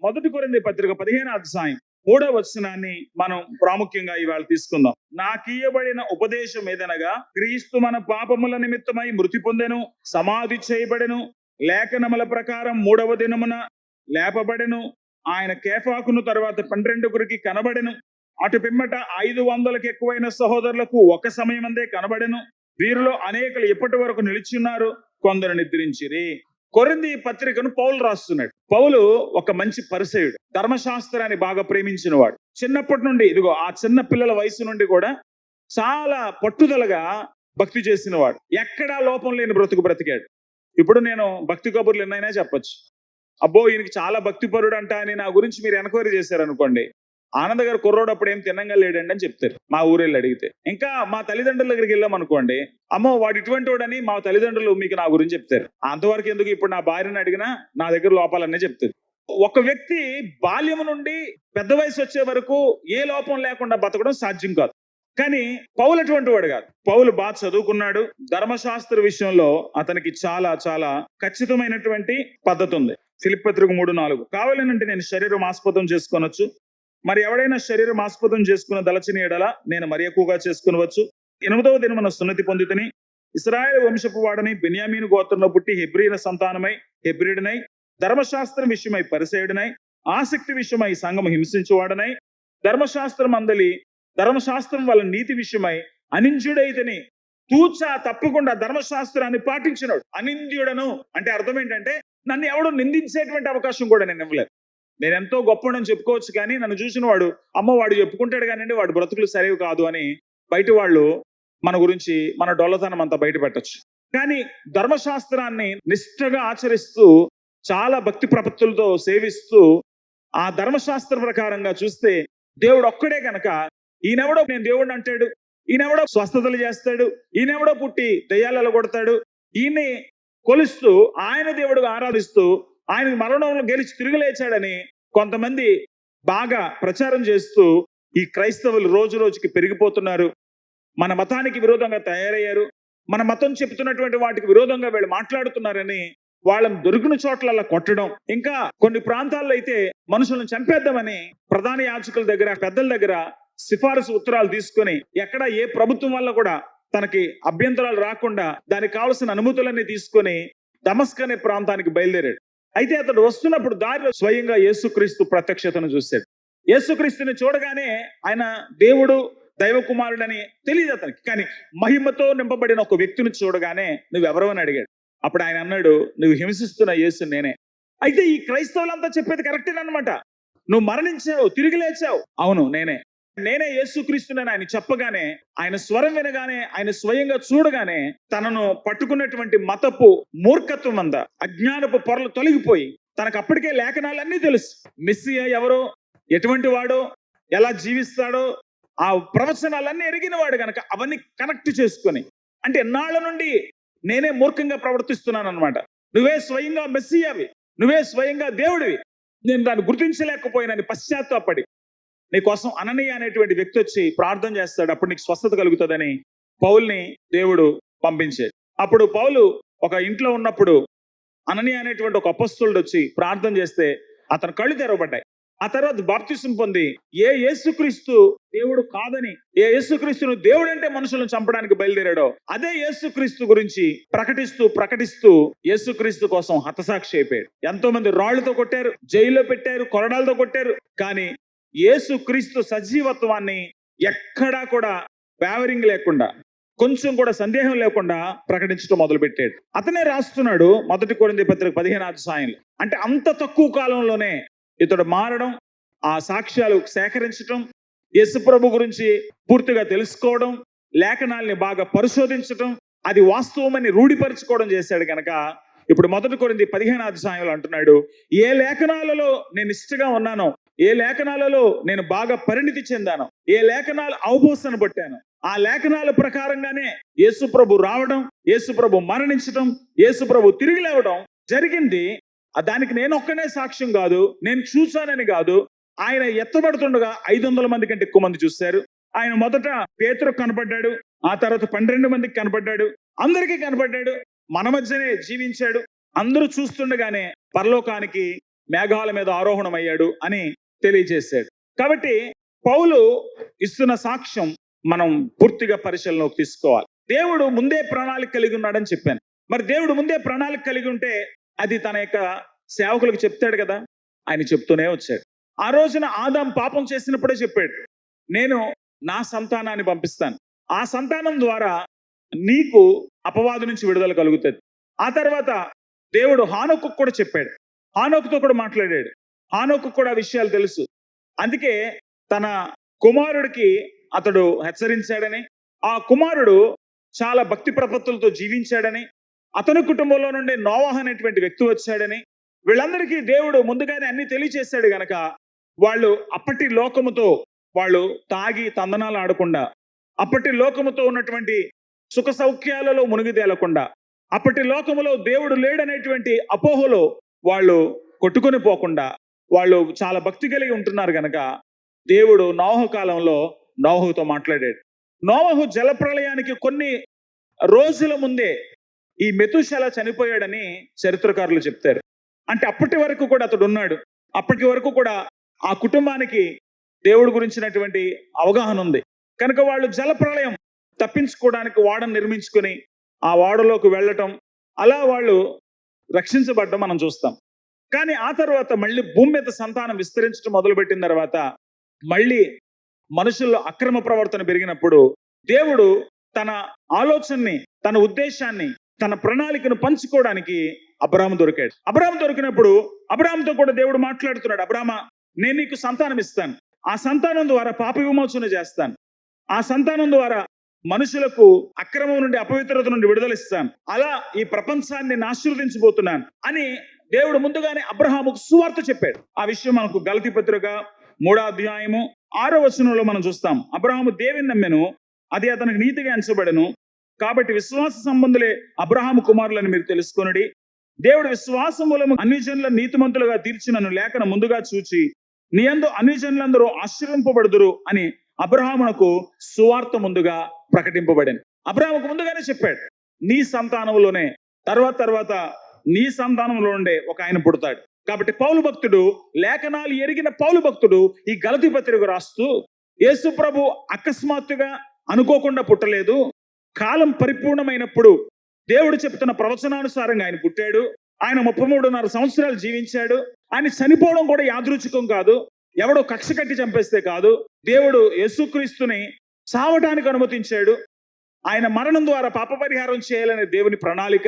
మొదటి కొరింథీ పత్రిక 15వ అధ్యాయం 3వ వచనాన్ని మనం ప్రాముఖ్యంగా ఇవాళ తీసుకుందాం. నాకీయబడిన ఉపదేశం ఏదనగా, క్రీస్తు మన పాపముల నిమిత్తమై మృతి పొందెను, సమాధి చేయబడెను, లేఖనముల ప్రకారం 3వ దినమున లేపబడెను, ఆయన కేఫాకును తర్వాత 12 కనబడెను, అటు పిమ్మట 500కి ఎక్కువైన సహోదరులకు ఒక సమయమందే కనబడెను, వీరిలో అనేకులు ఇప్పటి వరకు నిలిచిన్నారు, కొందరు నిద్రించిరి. కొరింథీ పత్రికను పౌలు రాస్తున్నాడు. పౌలు ఒక మంచి పరిసయుడు, ధర్మశాస్త్రాన్ని బాగా ప్రేమించిన వాడు. చిన్నప్పటి నుండి ఇదిగో ఆ చిన్న పిల్లల వయసు నుండి కూడా చాలా పట్టుదలగా భక్తి చేసిన వాడు. ఎక్కడా లోపం లేని బ్రతికాడు. ఇప్పుడు నేను భక్తి కబుర్లు ఎన్నైనా చెప్పొచ్చు. అబ్బో ఈయనకి చాలా భక్తిపరుడు అంట అని నా గురించి మీరు ఎంక్వైరీ చేశారనుకోండి, ఆనంద్ గారు కుర్రోడు అప్పుడు ఏం తిన్నంగా లేడండి అని చెప్తారు మా ఊరెళ్ళి అడిగితే. ఇంకా మా తల్లిదండ్రుల దగ్గరికి వెళ్ళాం అనుకోండి, అమ్మో వాడు ఇటువంటి వాడని మా తల్లిదండ్రులు మీకు నా గురించి చెప్తారు. అంతవరకు ఎందుకు, ఇప్పుడు నా భార్యను అడిగినా నా దగ్గర లోపాలన్నీ చెప్తారు. ఒక వ్యక్తి బాల్యం నుండి పెద్ద వయసు వచ్చే వరకు ఏ లోపం లేకుండా బతకడం సాధ్యం కాదు. కానీ పౌలు అటువంటి వాడు కాదు. పౌలు బాగా చదువుకున్నాడు. ధర్మశాస్త్ర విషయంలో అతనికి చాలా చాలా ఖచ్చితమైనటువంటి పద్ధతి ఉంది. ఫిలిప్పీ పత్రిక 3:4 కావాలనంటే నేను శరీరం ఆస్పదం చేసుకొనొచ్చు, మరి ఎవడైనా శరీరం ఆస్పదం చేసుకున్న దలచిన ఎడల నేను మరి ఎక్కువగా చేసుకునవచ్చు. 8వ దినమున సున్నతి పొందితిని, ఇశ్రాయేలు వంశపు వాడని, బెన్యామీను గోత్రంలో పుట్టి హెబ్రీల సంతానమై హెబ్రీయుడనై, ధర్మశాస్త్రం విషయమై పరిసయుడనై, ఆసక్తి విషయమై సంఘము హింసించువాడనై, ధర్మశాస్త్రం వల్ల నీతి విషయమై అనింద్యుడైతని, తూచా తప్పకుండా ధర్మశాస్త్రాన్ని పాటించినాడు. అనింద్యుడను అంటే అర్థం ఏంటంటే, నన్ను ఎవడు నిందించేటువంటి అవకాశం కూడా నేను ఇవ్వలేదు. నేను ఎంతో గొప్పడని చెప్పుకోవచ్చు, కానీ నన్ను చూసిన వాడు వాడు చెప్పుకుంటాడు కానివ్వండి, వాడు బ్రతుకులు సరివి కాదు అని బయట వాళ్ళు మన గురించి మన డొల్లతనం అంతా బయట పెట్టచ్చు. కానీ ధర్మశాస్త్రాన్ని నిష్ఠగా ఆచరిస్తూ చాలా భక్తి ప్రపత్తులతో సేవిస్తూ ఆ ధర్మశాస్త్ర ప్రకారంగా చూస్తే దేవుడు ఒక్కడే కనుక, ఈయనెవడో నేను దేవుడిని అంటాడు, ఈయనెవడో స్వస్థతలు చేస్తాడు, ఈయనెవడో పుట్టి దయ్యాలలో కొడతాడు, ఈయన్ని కొలుస్తూ ఆయన దేవుడుగా ఆరాధిస్తూ ఆయన మరణంలో గెలిచి తిరిగి లేచాడని కొంతమంది బాగా ప్రచారం చేస్తూ ఈ క్రైస్తవులు రోజు రోజుకి పెరిగిపోతున్నారు. మన మతానికి విరోధంగా తయారయ్యారు, మన మతం చెప్తున్నటువంటి వాటికి విరోధంగా వీళ్ళు మాట్లాడుతున్నారని వాళ్ళని దొరికిన చోట్ల కొట్టడం, ఇంకా కొన్ని ప్రాంతాల్లో అయితే మనుషులను చంపేద్దామని ప్రధాన యాజకుల దగ్గర పెద్దల దగ్గర సిఫారసు ఉత్తరాలు తీసుకొని, ఎక్కడ ఏ ప్రభుత్వం వల్ల కూడా తనకి అభ్యంతరాలు రాకుండా దానికి కావలసిన అనుమతులన్నీ తీసుకొని దమస్క్ అనే ప్రాంతానికి బయలుదేరాడు. అయితే అతడు వస్తున్నప్పుడు దారిలో స్వయంగా యేసుక్రీస్తు ప్రత్యక్షతను చూశాడు. యేసుక్రీస్తుని చూడగానే ఆయన దేవుడు దైవ కుమారుడని తెలియదు అతనికి, కానీ మహిమతో నింపబడిన ఒక వ్యక్తిని చూడగానే నువ్వెవరో అని అడిగాడు. అప్పుడు ఆయన అన్నాడు, నువ్వు హింసిస్తున్న యేసు నేనే. అయితే ఈ క్రైస్తవులంతా చెప్పేది కరెక్టేనమాట. నువ్వు మరణించావు, తిరిగి లేచావు, అవును నేనే యేసుక్రీస్తునని ఆయన చెప్పగానే, ఆయన స్వరం వినగానే, ఆయన స్వయంగా చూడగానే తనను పట్టుకున్నటువంటి మతపు మూర్ఖత్వం అంతా, అజ్ఞానపు పొరలు తొలగిపోయి తనకు అప్పటికే లేఖనాలన్నీ తెలుసు. మెస్సియా ఎవరో, ఎటువంటి వాడో, ఎలా జీవిస్తాడో ఆ ప్రవచనాలన్నీ ఎరిగిన వాడు కనుక అవన్నీ కనెక్ట్ చేసుకొని, అంటే ఎన్నాళ్ళ నుండి నేనే మూర్ఖంగా ప్రవర్తిస్తున్నాను అనమాట, నువ్వే స్వయంగా మెస్సియావి, నువ్వే స్వయంగా దేవుడివి, నేను దాన్ని గుర్తించలేకపోయినని పశ్చాత్తాపడి నీకోసం అననీయ అనేటువంటి వ్యక్తి వచ్చి ప్రార్థన చేస్తాడు. అప్పుడు నీకు స్వస్థత కలుగుతుందని పౌల్ని దేవుడు పంపించాడు. అప్పుడు పౌలు ఒక ఇంట్లో ఉన్నప్పుడు అననీయ అనేటువంటి ఒక అపొస్తలుడు వచ్చి ప్రార్థన చేస్తే అతని కళ్ళు తెరవబడ్డాయి. ఆ తర్వాత బాప్తిసం పొంది ఏ యేసుక్రీస్తు దేవుడు కాదని, ఏ యేసుక్రీస్తును దేవుడు అంటే మనుషులను చంపడానికి బయలుదేరాడో అదే యేసుక్రీస్తు గురించి ప్రకటిస్తూ యేసుక్రీస్తు కోసం హతసాక్షి అయిపోయాడు. ఎంతో మంది రాళ్లతో కొట్టారు, జైల్లో పెట్టారు, కొరడాలతో కొట్టారు, కానీ యేసుక్రీస్తు సజీవత్వాన్ని ఎక్కడా కూడా వేవరింగ్ లేకుండా, కొంచెం కూడా సందేహం లేకుండా ప్రకటించడం మొదలుపెట్టాడు. అతనే రాస్తున్నాడు మొదటి కొరింథీ పత్రిక 15వ అధ్యాయంలో. అంటే అంత తక్కువ కాలంలోనే ఇతడు మారడం, ఆ సాక్ష్యాలు సేకరించడం, యేసు ప్రభు గురించి పూర్తిగా తెలుసుకోవడం, లేఖనాల్ని బాగా పరిశోధించడం, అది వాస్తవమని రూఢిపరచుకోవడం చేశాడు కనుక ఇప్పుడు మొదటి కొరింథీ 15వ అధ్యాయంలో అంటున్నాడు, ఏ లేఖనాలలో నేను నిష్ఠగా ఉన్నానో, ఏ లేఖనాలలో నేను బాగా పరిణితి చెందాను, ఏ లేఖనాలు అవబోసన పట్టాను, ఆ లేఖనాల ప్రకారంగానే యేసు ప్రభు రావడం, యేసు ప్రభు మరణించడం, యేసు ప్రభు తిరిగి లేవడం జరిగింది. దానికి నేను ఒక్కనే సాక్ష్యం కాదు, నేను చూశానని కాదు, ఆయన ఎత్తబడుతుండగా 500 మంది కంటే ఎక్కువ మంది చూశారు. ఆయన మొదట పేతురు కనపడ్డాడు, ఆ తర్వాత 12 మందికి కనపడ్డాడు, అందరికీ కనపడ్డాడు, మన మధ్యనే జీవించాడు. అందరూ చూస్తుండగానే పరలోకానికి మేఘాల మీద ఆరోహణమయ్యాడు అని తెలియజేశాడు. కాబట్టి పౌలు ఇస్తున్న సాక్ష్యం మనం పూర్తిగా పరిశీలనలోకి తీసుకోవాలి. దేవుడు ముందే ప్రణాళిక కలిగి ఉన్నాడని చెప్పాను. మరి దేవుడు ముందే ప్రణాళిక కలిగి ఉంటే అది తన యొక్క సేవకులకు చెప్తాడు కదా. ఆయన చెప్తూనే వచ్చాడు. ఆ రోజున ఆదాం పాపం చేసినప్పుడే చెప్పాడు, నేను నా సంతానాన్ని పంపిస్తాను, ఆ సంతానం ద్వారా నీకు అపవాదు నుంచి విడుదల కలుగుతుంది. ఆ తర్వాత దేవుడు హానోకు కూడా చెప్పాడు, హానోకుతో కూడా మాట్లాడాడు. హానోకు కూడా విషయాలు తెలుసు. అందుకే తన కుమారుడికి అతడు హెచ్చరించాడని, ఆ కుమారుడు చాలా భక్తి ప్రపత్తులతో జీవించాడని, అతని కుటుంబంలో నుండి నోవాహు అనేటువంటి వ్యక్తి వచ్చాడని, వీళ్ళందరికీ దేవుడు ముందుగానే అన్ని తెలియచేశాడు గనక వాళ్ళు అప్పటి లోకముతో వాళ్ళు తాగి తందనాలు ఆడకుండా, అప్పటి లోకముతో ఉన్నటువంటి సుఖ సౌఖ్యాలలో మునిగి తేలకుండా, అప్పటి లోకములో దేవుడు లేడనేటువంటి అపోహలో వాళ్ళు కొట్టుకొని పోకుండా వాళ్ళు చాలా భక్తి కలిగి ఉంటున్నారు గనక దేవుడు నోవహు కాలంలో నోవహుతో మాట్లాడాడు. నోవహు జలప్రళయానికి కొన్ని రోజుల ముందే ఈ మెతుషెల చనిపోయాడని చరిత్రకారులు చెప్తారు. అంటే అప్పటి వరకు కూడా అతడు ఉన్నాడు. అప్పటి వరకు కూడా ఆ కుటుంబానికి దేవుడి గురించినటువంటి అవగాహన ఉంది కనుక వాళ్ళు జలప్రళయం తప్పించుకోవడానికి వాడను నిర్మించుకొని ఆ వాడలోకి వెళ్ళటం, అలా వాళ్ళు రక్షించబడ్డం మనం చూస్తాం. కానీ ఆ తర్వాత మళ్ళీ భూమి మీద సంతానం విస్తరించడం మొదలుపెట్టిన తర్వాత మళ్ళీ మనుషుల్లో అక్రమ ప్రవర్తన పెరిగినప్పుడు దేవుడు తన ఆలోచనని, తన ఉద్దేశాన్ని, తన ప్రణాళికను పంచుకోవడానికి అబ్రాహాము దొరికాడు. అబ్రాహాము దొరికినప్పుడు అబ్రాహాముతో కూడా దేవుడు మాట్లాడుతున్నాడు, అబ్రామా నేను నీకు సంతానం ఇస్తాను, ఆ సంతానం ద్వారా పాప విమోచన చేస్తాను, ఆ సంతానం ద్వారా మనుషులకు అక్రమం నుండి అపవిత్రత నుండి విడుదలిస్తాను, అలా ఈ ప్రపంచాన్ని ఆశీర్వదించబోతున్నాను అని దేవుడు ముందుగానే అబ్రహాముకు సువార్త చెప్పాడు. ఆ విషయం మనకు గలతీ పత్రిక 3వ అధ్యాయము 6వ వచనంలో మనం చూస్తాం. అబ్రహాము దేవుని నమ్మెను, అది అతనికి నీతిగా ఎంచబడెను, కాబట్టి విశ్వాస సంబంధులే అబ్రహాము కుమారులని మీరు తెలుసుకొనుడి. దేవుడు విశ్వాసం మూలము అన్యజనుల నీతిమంతులుగా తీర్చినను లేఖను ముందుగా చూచి నీ యందు అన్యజనులందరూ ఆశీర్వింపబడుదురు అని అబ్రహామునకు సువార్త ముందుగా ప్రకటింపబడింది. అబ్రహాముకు ముందుగానే చెప్పాడు, నీ సంతానంలోనే తర్వాత నీ సంతానంలో ఉండే ఒక ఆయన పుడతాడు. కాబట్టి పౌలు భక్తుడు, లేఖనాలు ఎరిగిన పౌలు భక్తుడు ఈ గలతీ పత్రిక రాస్తూ యేసు ప్రభు అకస్మాత్తుగా అనుకోకుండా పుట్టలేదు, కాలం పరిపూర్ణమైనప్పుడు దేవుడు చెప్తున్న ప్రవచనానుసారంగా ఆయన పుట్టాడు. ఆయన 33.5 సంవత్సరాలు జీవించాడు. ఆయన చనిపోవడం కూడా యాదృచ్ఛికం కాదు, ఎవడో కక్ష కట్టి చంపేస్తే కాదు. దేవుడు యేసుక్రీస్తుని చావటానికి అనుమతించాడు. ఆయన మరణం ద్వారా పాప పరిహారం చేయాలనే దేవుని ప్రణాళిక.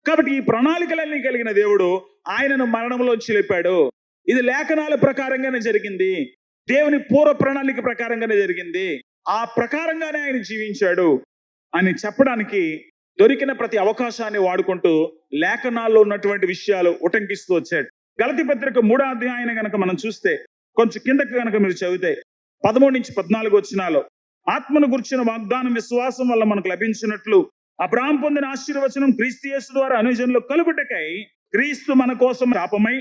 కాబట్టి ఈ ప్రణాళికలన్నీ కలిగిన దేవుడు ఆయనను మరణంలోంచి లేపాడు. ఇది లేఖనాల ప్రకారంగానే జరిగింది, దేవుని పూర్వ ప్రణాళిక ప్రకారంగానే జరిగింది, ఆ ప్రకారంగానే ఆయన జీవించాడు అని చెప్పడానికి దొరికిన ప్రతి అవకాశాన్ని వాడుకుంటూ లేఖనాల్లో ఉన్నటువంటి విషయాలు ఉటంకిస్తూ వచ్చాడు. గలతీ పత్రిక 3వ అధ్యాయాన్ని గనక మనం చూస్తే, కొంచెం కిందకి గనక మీరు చదివితే 13 నుంచి 14 వచనాలు, ఆత్మను గుర్చిన వాగ్దానం విశ్వాసం వల్ల మనకు లభించినట్లు అబ్రహాము పొందిన ఆశీర్వచనం క్రీస్తు యేసు ద్వారా అనుజనులు కలుగుటకై క్రీస్తు మన కోసం శాపమై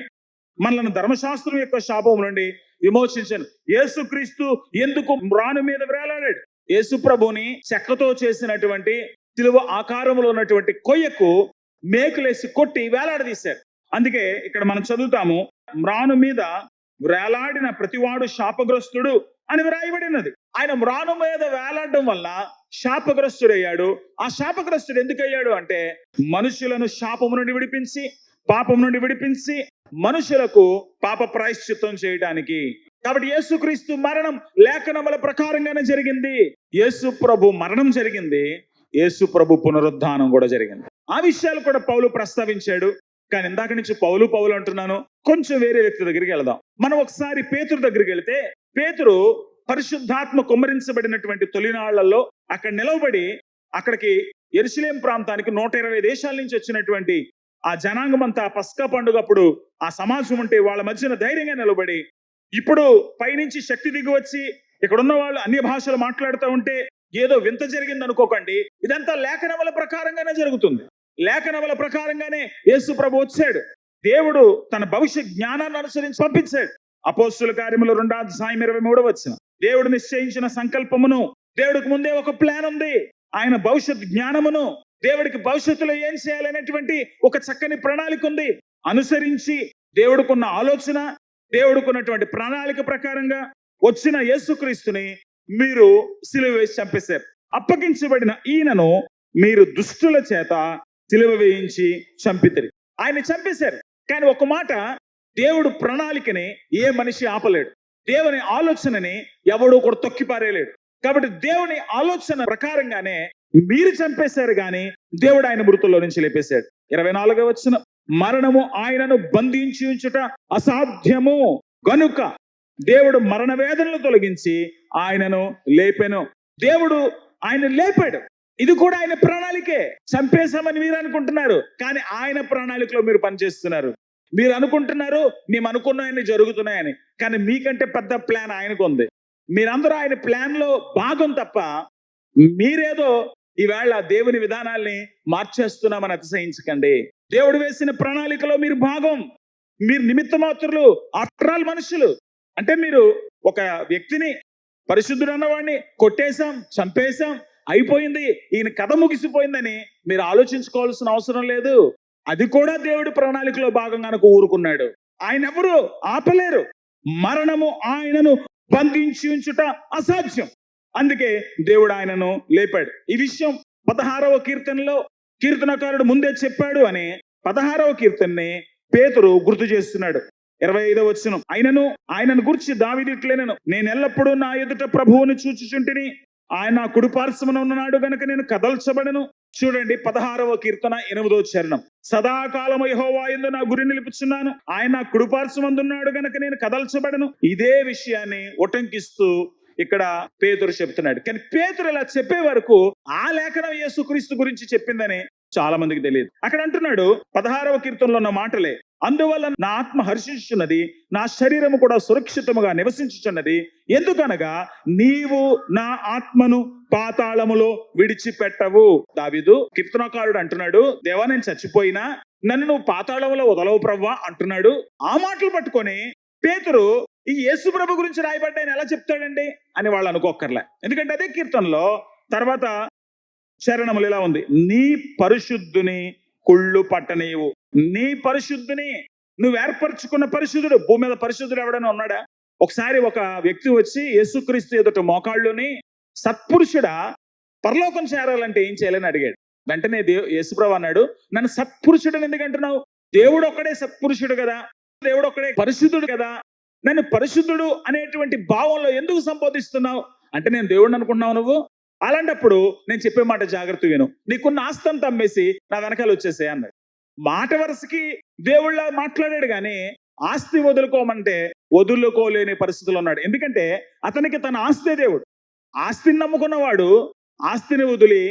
మనలను ధర్మశాస్త్రం యొక్క శాపం నుండి విమోచించను. యేసు క్రీస్తు ఎందుకు మ్రాను మీద వేలాడాడు? యేసు ప్రభుని చెక్కతో చేసినటువంటి సిలువ ఆకారంలో ఉన్నటువంటి కొయ్యకు మేకులేసి కొట్టి వేలాడదీశారు. అందుకే ఇక్కడ మనం చదువుతాము, మ్రాను మీద వేలాడిన ప్రతివాడు శాపగ్రస్తుడు అని వ్రాయబడినది. ఆయన మ్రాను మీద వేలాడడం వల్ల శాపగ్రస్తుడయ్యాడు. ఆ శాపగ్రస్తుడు ఎందుకు అయ్యాడు అంటే మనుషులను శాపము నుండి విడిపించి, పాపం నుండి విడిపించి మనుషులకు పాప ప్రాయశ్చిత్తం చేయడానికి. కాబట్టి యేసుక్రీస్తు మరణం లేఖనముల ప్రకారంగానే జరిగింది. యేసు ప్రభు మరణం జరిగింది, యేసు ప్రభు పునరుద్ధానం కూడా జరిగింది. ఆ విషయాలు కూడా పౌలు ప్రస్తావించాడు. కానీ ఇందాక నుంచి పౌలు అంటున్నాను, కొంచెం వేరే వ్యక్తి దగ్గరికి వెళదాం. మనం ఒకసారి పేతురు దగ్గరికి వెళితే, పేతురు పరిశుద్ధాత్మ కుమ్మరించబడినటువంటి తొలినాళ్లలో అక్కడ నిలవబడి, అక్కడికి యెరూషలేము ప్రాంతానికి 120 దేశాల నుంచి వచ్చినటువంటి ఆ జనాంగం అంతా పస్కా పండుగప్పుడు ఆ సమాజం ఉంటే వాళ్ళ మధ్యన ధైర్యంగా నిలబడి, ఇప్పుడు పైనుంచి శక్తి దిగి వచ్చి ఇక్కడ ఉన్న వాళ్ళు అన్య భాషలు మాట్లాడుతూ ఉంటే ఏదో వింత జరిగింది అనుకోకండి, ఇదంతా లేఖనముల ప్రకారంగానే జరుగుతుంది. లేఖనముల ప్రకారంగానే యేసు ప్రభు వచ్చాడు. దేవుడు తన భవిష్య జ్ఞానాన్ని అనుసరించి పంపించాడు. అపోస్తుల కార్యములు 2వ అధ్యాయం 23వ వచనం, దేవుడు నిశ్చయించిన సంకల్పమును, దేవుడికి ముందే ఒక ప్లాన్ ఉంది. ఆయన భవిష్యత్ జ్ఞానమును, దేవుడికి భవిష్యత్తులో ఏం చేయాలనేటువంటి ఒక చక్కని ప్రణాళిక ఉంది. అనుసరించి దేవుడికున్న ఆలోచన, దేవుడికున్నటువంటి ప్రణాళిక ప్రకారంగా వచ్చిన యేసుక్రీస్తుని మీరు సిలువ వేసి చంపేశారు. అప్పగించబడిన ఈయనను మీరు దుష్టుల చేత సిలువ వేయించి చంపితిరి. ఆయన చంపేశారు. కానీ ఒక మాట, దేవుడు ప్రణాళికని ఏ మనిషి ఆపలేడు. దేవుని ఆలోచనని ఎవడు కూడా తొక్కిపారేయలేడు. కాబట్టి దేవుని ఆలోచన ప్రకారంగానే మీరు చంపేశారు, గాని దేవుడు ఆయన మృతుల్లో నుంచి లేపేశాడు. 24వ వచనం, మరణము ఆయనను బంధించి ఉంచుట అసాధ్యము గనుక దేవుడు మరణ వేదనలు తొలగించి ఆయనను లేపెను. దేవుడు ఆయన లేపాడు. ఇది కూడా ఆయన ప్రణాళికే. చంపేశామని మీరు అనుకుంటున్నారు, కానీ ఆయన ప్రణాళికలో మీరు పనిచేస్తున్నారు. మీరు అనుకుంటున్నారు మేము అనుకున్నాయని జరుగుతున్నాయని, కానీ మీకంటే పెద్ద ప్లాన్ ఆయనకు ఉంది. మీరందరూ ఆయన ప్లాన్ లో భాగం తప్ప మీరేదో ఈవేళ దేవుని విధానాల్ని మార్చేస్తున్నామని అతిశయించకండి. దేవుడు వేసిన ప్రణాళికలో మీరు భాగం. మీరు నిమిత్త మాత్రులు, ఆఫ్టర్ ఆల్ మనుషులు. అంటే మీరు ఒక వ్యక్తిని, పరిశుద్ధుడు అన్నవాడిని కొట్టేశాం, చంపేశాం, అయిపోయింది, ఈయన కథ ముగిసిపోయిందని మీరు ఆలోచించుకోవాల్సిన అవసరం లేదు. అది కూడా దేవుడి ప్రణాళికలో భాగంగా నాకు ఊరుకున్నాడు. ఆయన ఎవరు ఆపలేరు. మరణము ఆయనను బంధించి ఉంచుట అసాధ్యం. అందుకే దేవుడు ఆయనను లేపాడు. ఈ విషయం 16వ కీర్తనలో కీర్తనకారుడు ముందే చెప్పాడు అని 16వ కీర్తనని పేతురు గుర్తు చేస్తున్నాడు. 25వ వచనం, ఆయనను గురించి దావీదు ఇట్లనెను, నేను ఎల్లప్పుడూ నా ఎదుట ప్రభువుని చూచుచుంటిని, ఆయన నా కుడి పార్శ్వమున ఉన్నాడు గనుక నేను కదల్చబడను. చూడండి 16వ కీర్తన 8వ చరణం, సదాకాలము యెహోవా యందు నా గురి నిలుపుచున్నాను, ఆయన నా కుడి పార్శ్వమందున్నాడు గనుక నేను కదల్చబడను. ఇదే విషయాన్ని ఉటంకిస్తూ ఇక్కడ పేతురు చెప్తున్నాడు. కానీ పేతురు ఇలా చెప్పే వరకు ఆ లేఖనం యేసుక్రీస్తు గురించి చెప్పిందని చాలా మందికి తెలియదు. అక్కడ అంటున్నాడు 16వ కీర్తనలో ఉన్న మాటలే, అందువల్ల నా ఆత్మ హర్షించున్నది, నా శరీరము కూడా సురక్షితముగా నివసించుచున్నది, ఎందుకనగా నీవు నా ఆత్మను పాతాళములో విడిచిపెట్టవు. దావీదు కీర్తనకారుడు అంటున్నాడు, దేవా నేను చచ్చిపోయినా నన్ను నువ్వు పాతాళంలో వదలవు ప్రవ్వా అంటున్నాడు. ఆ మాటలు పట్టుకొని పేతురు ఈ యేసు ప్రభు గురించి రాయబడ్డాయని ఎలా చెప్తాడండి అని వాళ్ళు అనుకోక్కర్లే. ఎందుకంటే అదే కీర్తనలో తర్వాత చరణములు ఇలా ఉంది, నీ పరిశుద్ధుని కుళ్ళు పట్టనీయవు. నీ పరిశుద్ధుని, నువ్వు ఏర్పరచుకున్న పరిశుద్ధుడు. భూమి మీద పరిశుద్ధుడు ఎవడైనా ఉన్నాడా? ఒకసారి ఒక వ్యక్తి వచ్చి యేసుక్రీస్తు ఎదుట మోకాళ్ళుని, సత్పురుషుడా పరలోకం చేరాలంటే ఏం చేయాలని అడిగాడు. వెంటనే యేసుప్రభు అన్నాడు, నన్ను సత్పురుషుడని ఎందుకు అంటున్నావు? దేవుడు ఒక్కడే సత్పురుషుడు కదా, దేవుడు ఒక్కడే పరిశుద్ధుడు కదా, నన్ను పరిశుద్ధుడు అనేటువంటి భావంలో ఎందుకు సంబోధిస్తున్నావు అంటే నేను దేవుడిని అనుకున్నావు నువ్వు? అలాంటప్పుడు నేను చెప్పే మాట జాగ్రత్త విను, నీకున్న ఆస్తంతా అమ్మేసి నా వెనకాల వచ్చేసే అన్నాడు. మాట వరుసకి దేవుళ్ళ మాట్లాడాడు, కానీ ఆస్తి వదులుకోమంటే వదులుకోలేని పరిస్థితులు ఉన్నాడు. ఎందుకంటే అతనికి తన ఆస్తే దేవుడు. ఆస్తిని నమ్ముకున్నవాడు ఆస్తిని వదిలి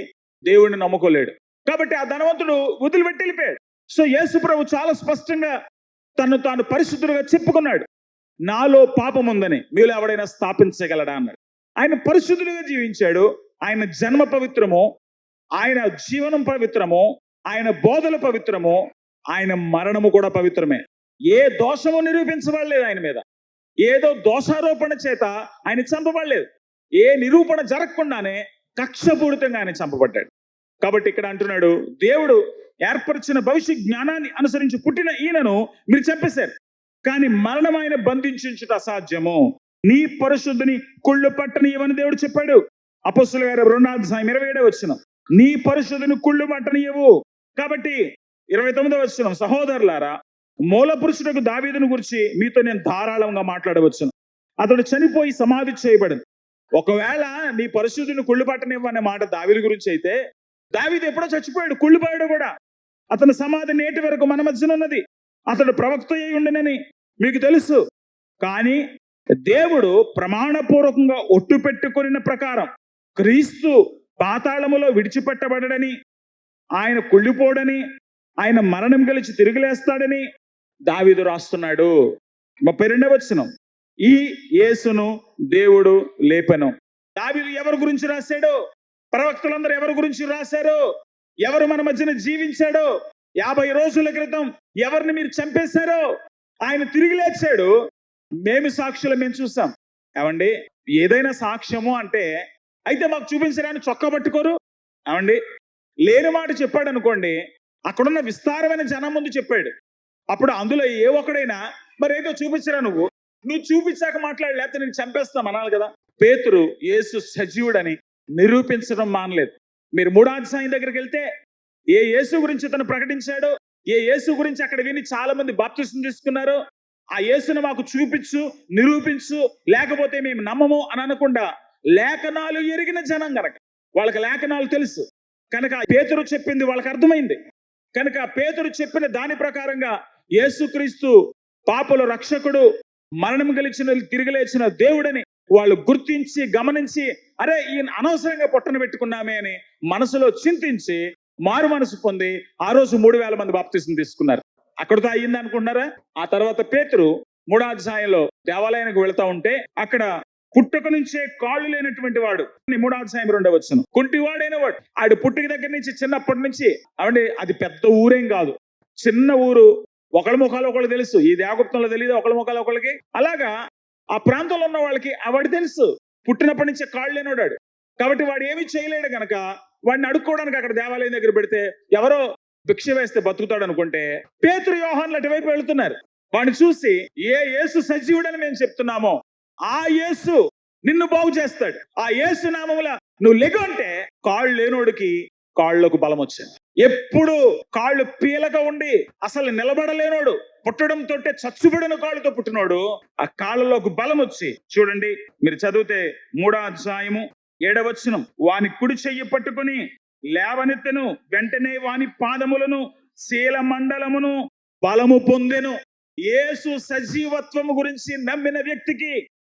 దేవుడిని నమ్ముకోలేడు. కాబట్టి ఆ ధనవంతుడు వదిలిపెట్టి వెళ్ళిపోయాడు. సో యేసు ప్రభు చాలా స్పష్టంగా తను తాను పరిశుద్ధుడుగా చెప్పుకున్నాడు. నాలో పాపం ఉందని మీలో ఎవడైనా స్థాపించగలడా అన్నాడు. ఆయన పరిశుద్ధుడిగా జీవించాడు. ఆయన జన్మ పవిత్రము, ఆయన జీవనం పవిత్రము, ఆయన బోధలు పవిత్రము, ఆయన మరణము కూడా పవిత్రమే. ఏ దోషము నిరూపించబడలేదు ఆయన మీద. ఏదో దోషారోపణ చేత ఆయన చంపబడలేదు. ఏ నిరూపణ జరగకుండానే కక్షపూరితంగా ఆయన చంపబడ్డాడు. కాబట్టి ఇక్కడ అంటున్నాడు, దేవుడు ఏర్పరిచిన భవిష్య జ్ఞానాన్ని అనుసరించి పుట్టిన ఈయనను మీరు చంపేశారు, కానీ మరణం ఆయన బంధించుట అసాధ్యము. నీ పరిశుద్ధిని కుళ్ళు పట్టనీయవని దేవుడు చెప్పాడు. అపొస్తలుల గారి 2వ అధ్యాయం 27వ వచనం, నీ పరిశుద్ధిని కుళ్ళు పట్టనీయవు. కాబట్టి 29వ వచనం, సహోదరులారా మూల పురుషులకు దావీదును గురించి మీతో నేను ధారాళంగా మాట్లాడవచ్చును. అతడు చనిపోయి సమాధి చేయబడింది. ఒకవేళ నీ పరిశుద్ధిని కుళ్ళు పట్టనివ్వు అనే మాట దావీదు గురించి అయితే, దావీదు ఎప్పుడో చచ్చిపోయాడు, కుళ్ళిపోయాడు కూడా. అతని సమాధి నేటి వరకు మన మధ్యన ఉన్నది. అతడు ప్రవక్త అయి ఉండనని మీకు తెలుసు. కానీ దేవుడు ప్రమాణపూర్వకంగా ఒట్టు పెట్టుకున్న ప్రకారం క్రీస్తు పాతాళములో విడిచిపెట్టబడని, ఆయన కుళ్ళిపోడని, ఆయన మరణం గెలిచి తిరిగిలేస్తాడని దావీదు రాస్తున్నాడు. 32వ వచనం, ఈ యేసును దేవుడు లేపెను. దావీదు ఎవరి గురించి రాశాడు? ప్రవక్తలందరూ ఎవరి గురించి రాశారు? ఎవరు మన మధ్యన జీవించాడో? 50 రోజుల క్రితం ఎవరిని మీరు చంపేశారో ఆయన తిరిగి లేచాడు. మేము సాక్షులు, మేము చూసాం. ఏమండి, ఏదైనా సాక్ష్యము అంటే అయితే మాకు చూపించడానికి చొక్కా పట్టుకోరు? ఏమండి, లేని మాట చెప్పాడు అనుకోండి, అక్కడున్న విస్తారమైన జనం ముందు చెప్పాడు. అప్పుడు అందులో ఏ ఒక్కడైనా మరి ఏదో చూపించరా నువ్వు చూపించాక మాట్లాడి, లేకపోతే నేను చంపేస్తాం అనాలి కదా. పేతురు యేసు సజీవుడని నిరూపించడం మానలేదు. మీరు 3వ అధ్యాయం దగ్గరికి వెళ్తే ఏ యేసు గురించి తను ప్రకటించాడో, ఏ యేసు గురించి అక్కడ విని చాలా మంది బాప్తిసం తీసుకున్నారో, ఆ యేసును మాకు చూపించు, నిరూపించు, లేకపోతే మేము నమ్మము అని అనకుండా లేఖనాలు ఎరిగిన జనం గనక, వాళ్ళకి లేఖనాలు తెలుసు కనుక పేతురు చెప్పింది వాళ్ళకి అర్థమైంది కనుక పేతురు చెప్పిన దాని ప్రకారంగా యేసుక్రీస్తు పాపుల రక్షకుడు, మరణం గెలిచిన తిరిగి లేచిన దేవుడని వాళ్ళు గుర్తించి గమనించి, అరే ఈయన అనవసరంగా పొట్టన పెట్టుకున్నామే అని మనసులో చింతించి మారు మనసు పొంది ఆ రోజు 3,000 మంది బాప్తిసం తీసుకున్నారు. అక్కడితో అయ్యింది అనుకుంటున్నారా? ఆ తర్వాత పేతురు 3వ అధ్యాయంలో దేవాలయానికి వెళ్తా ఉంటే అక్కడ పుట్టుక నుంచే కాళ్ళు లేనటువంటి వాడు, 3వ అధ్యాయం 2వ వచనం, కుంటివాడైన వాడు, ఆడు పుట్టుక దగ్గర నుంచి చిన్నప్పటి నుంచి, అవండి అది పెద్ద ఊరేం కాదు, చిన్న ఊరు, ఒకళ్ళ ముఖాలు ఒకళ్ళు తెలుసు. ఈ దేవగుప్తంలో తెలియదు ఒకళ్ళ ముఖాలు ఒకళ్ళకి, అలాగా ఆ ప్రాంతంలో ఉన్న వాళ్ళకి వాడు తెలుసు, పుట్టినప్పటి నుంచే కాళ్ళు లేనివాడు. కాబట్టి వాడు ఏమీ చేయలేడు గనక వాడిని అడుక్కోవడానికి అక్కడ దేవాలయం దగ్గర పెడితే ఎవరో భిక్ష వేస్తే బతుకుతాడు అనుకుంటే పేతురు యోహాన్లు అటువైపు వెళుతున్నారు. వాడిని చూసి ఏ యేసు సజీవుడని మేము చెప్తున్నామో ఆ యేసు నిన్ను బాగు చేస్తాడు, ఆ యేసు నామముల నువ్వు లెగు అంటే కాళ్ళు లేనోడికి కాళ్ళకు బలం వచ్చింది. ఎప్పుడు కాళ్ళు పీలగా ఉండి అసలు నిలబడలేనోడు, పుట్టడంతో చచ్చుబడిన కాళ్ళతో పుట్టినోడు ఆ కాళ్ళలోకి బలం వచ్చి, చూడండి మీరు చదివితే 3వ అధ్యాయము 7వ వచనం, వాని కుడి చెయ్యి పట్టుకుని లేవనెత్తెను, వెంటనే వాని పాదములను శీల మండలమును బలము పొందెను. యేసు సజీవత్వము గురించి నమ్మిన వ్యక్తికి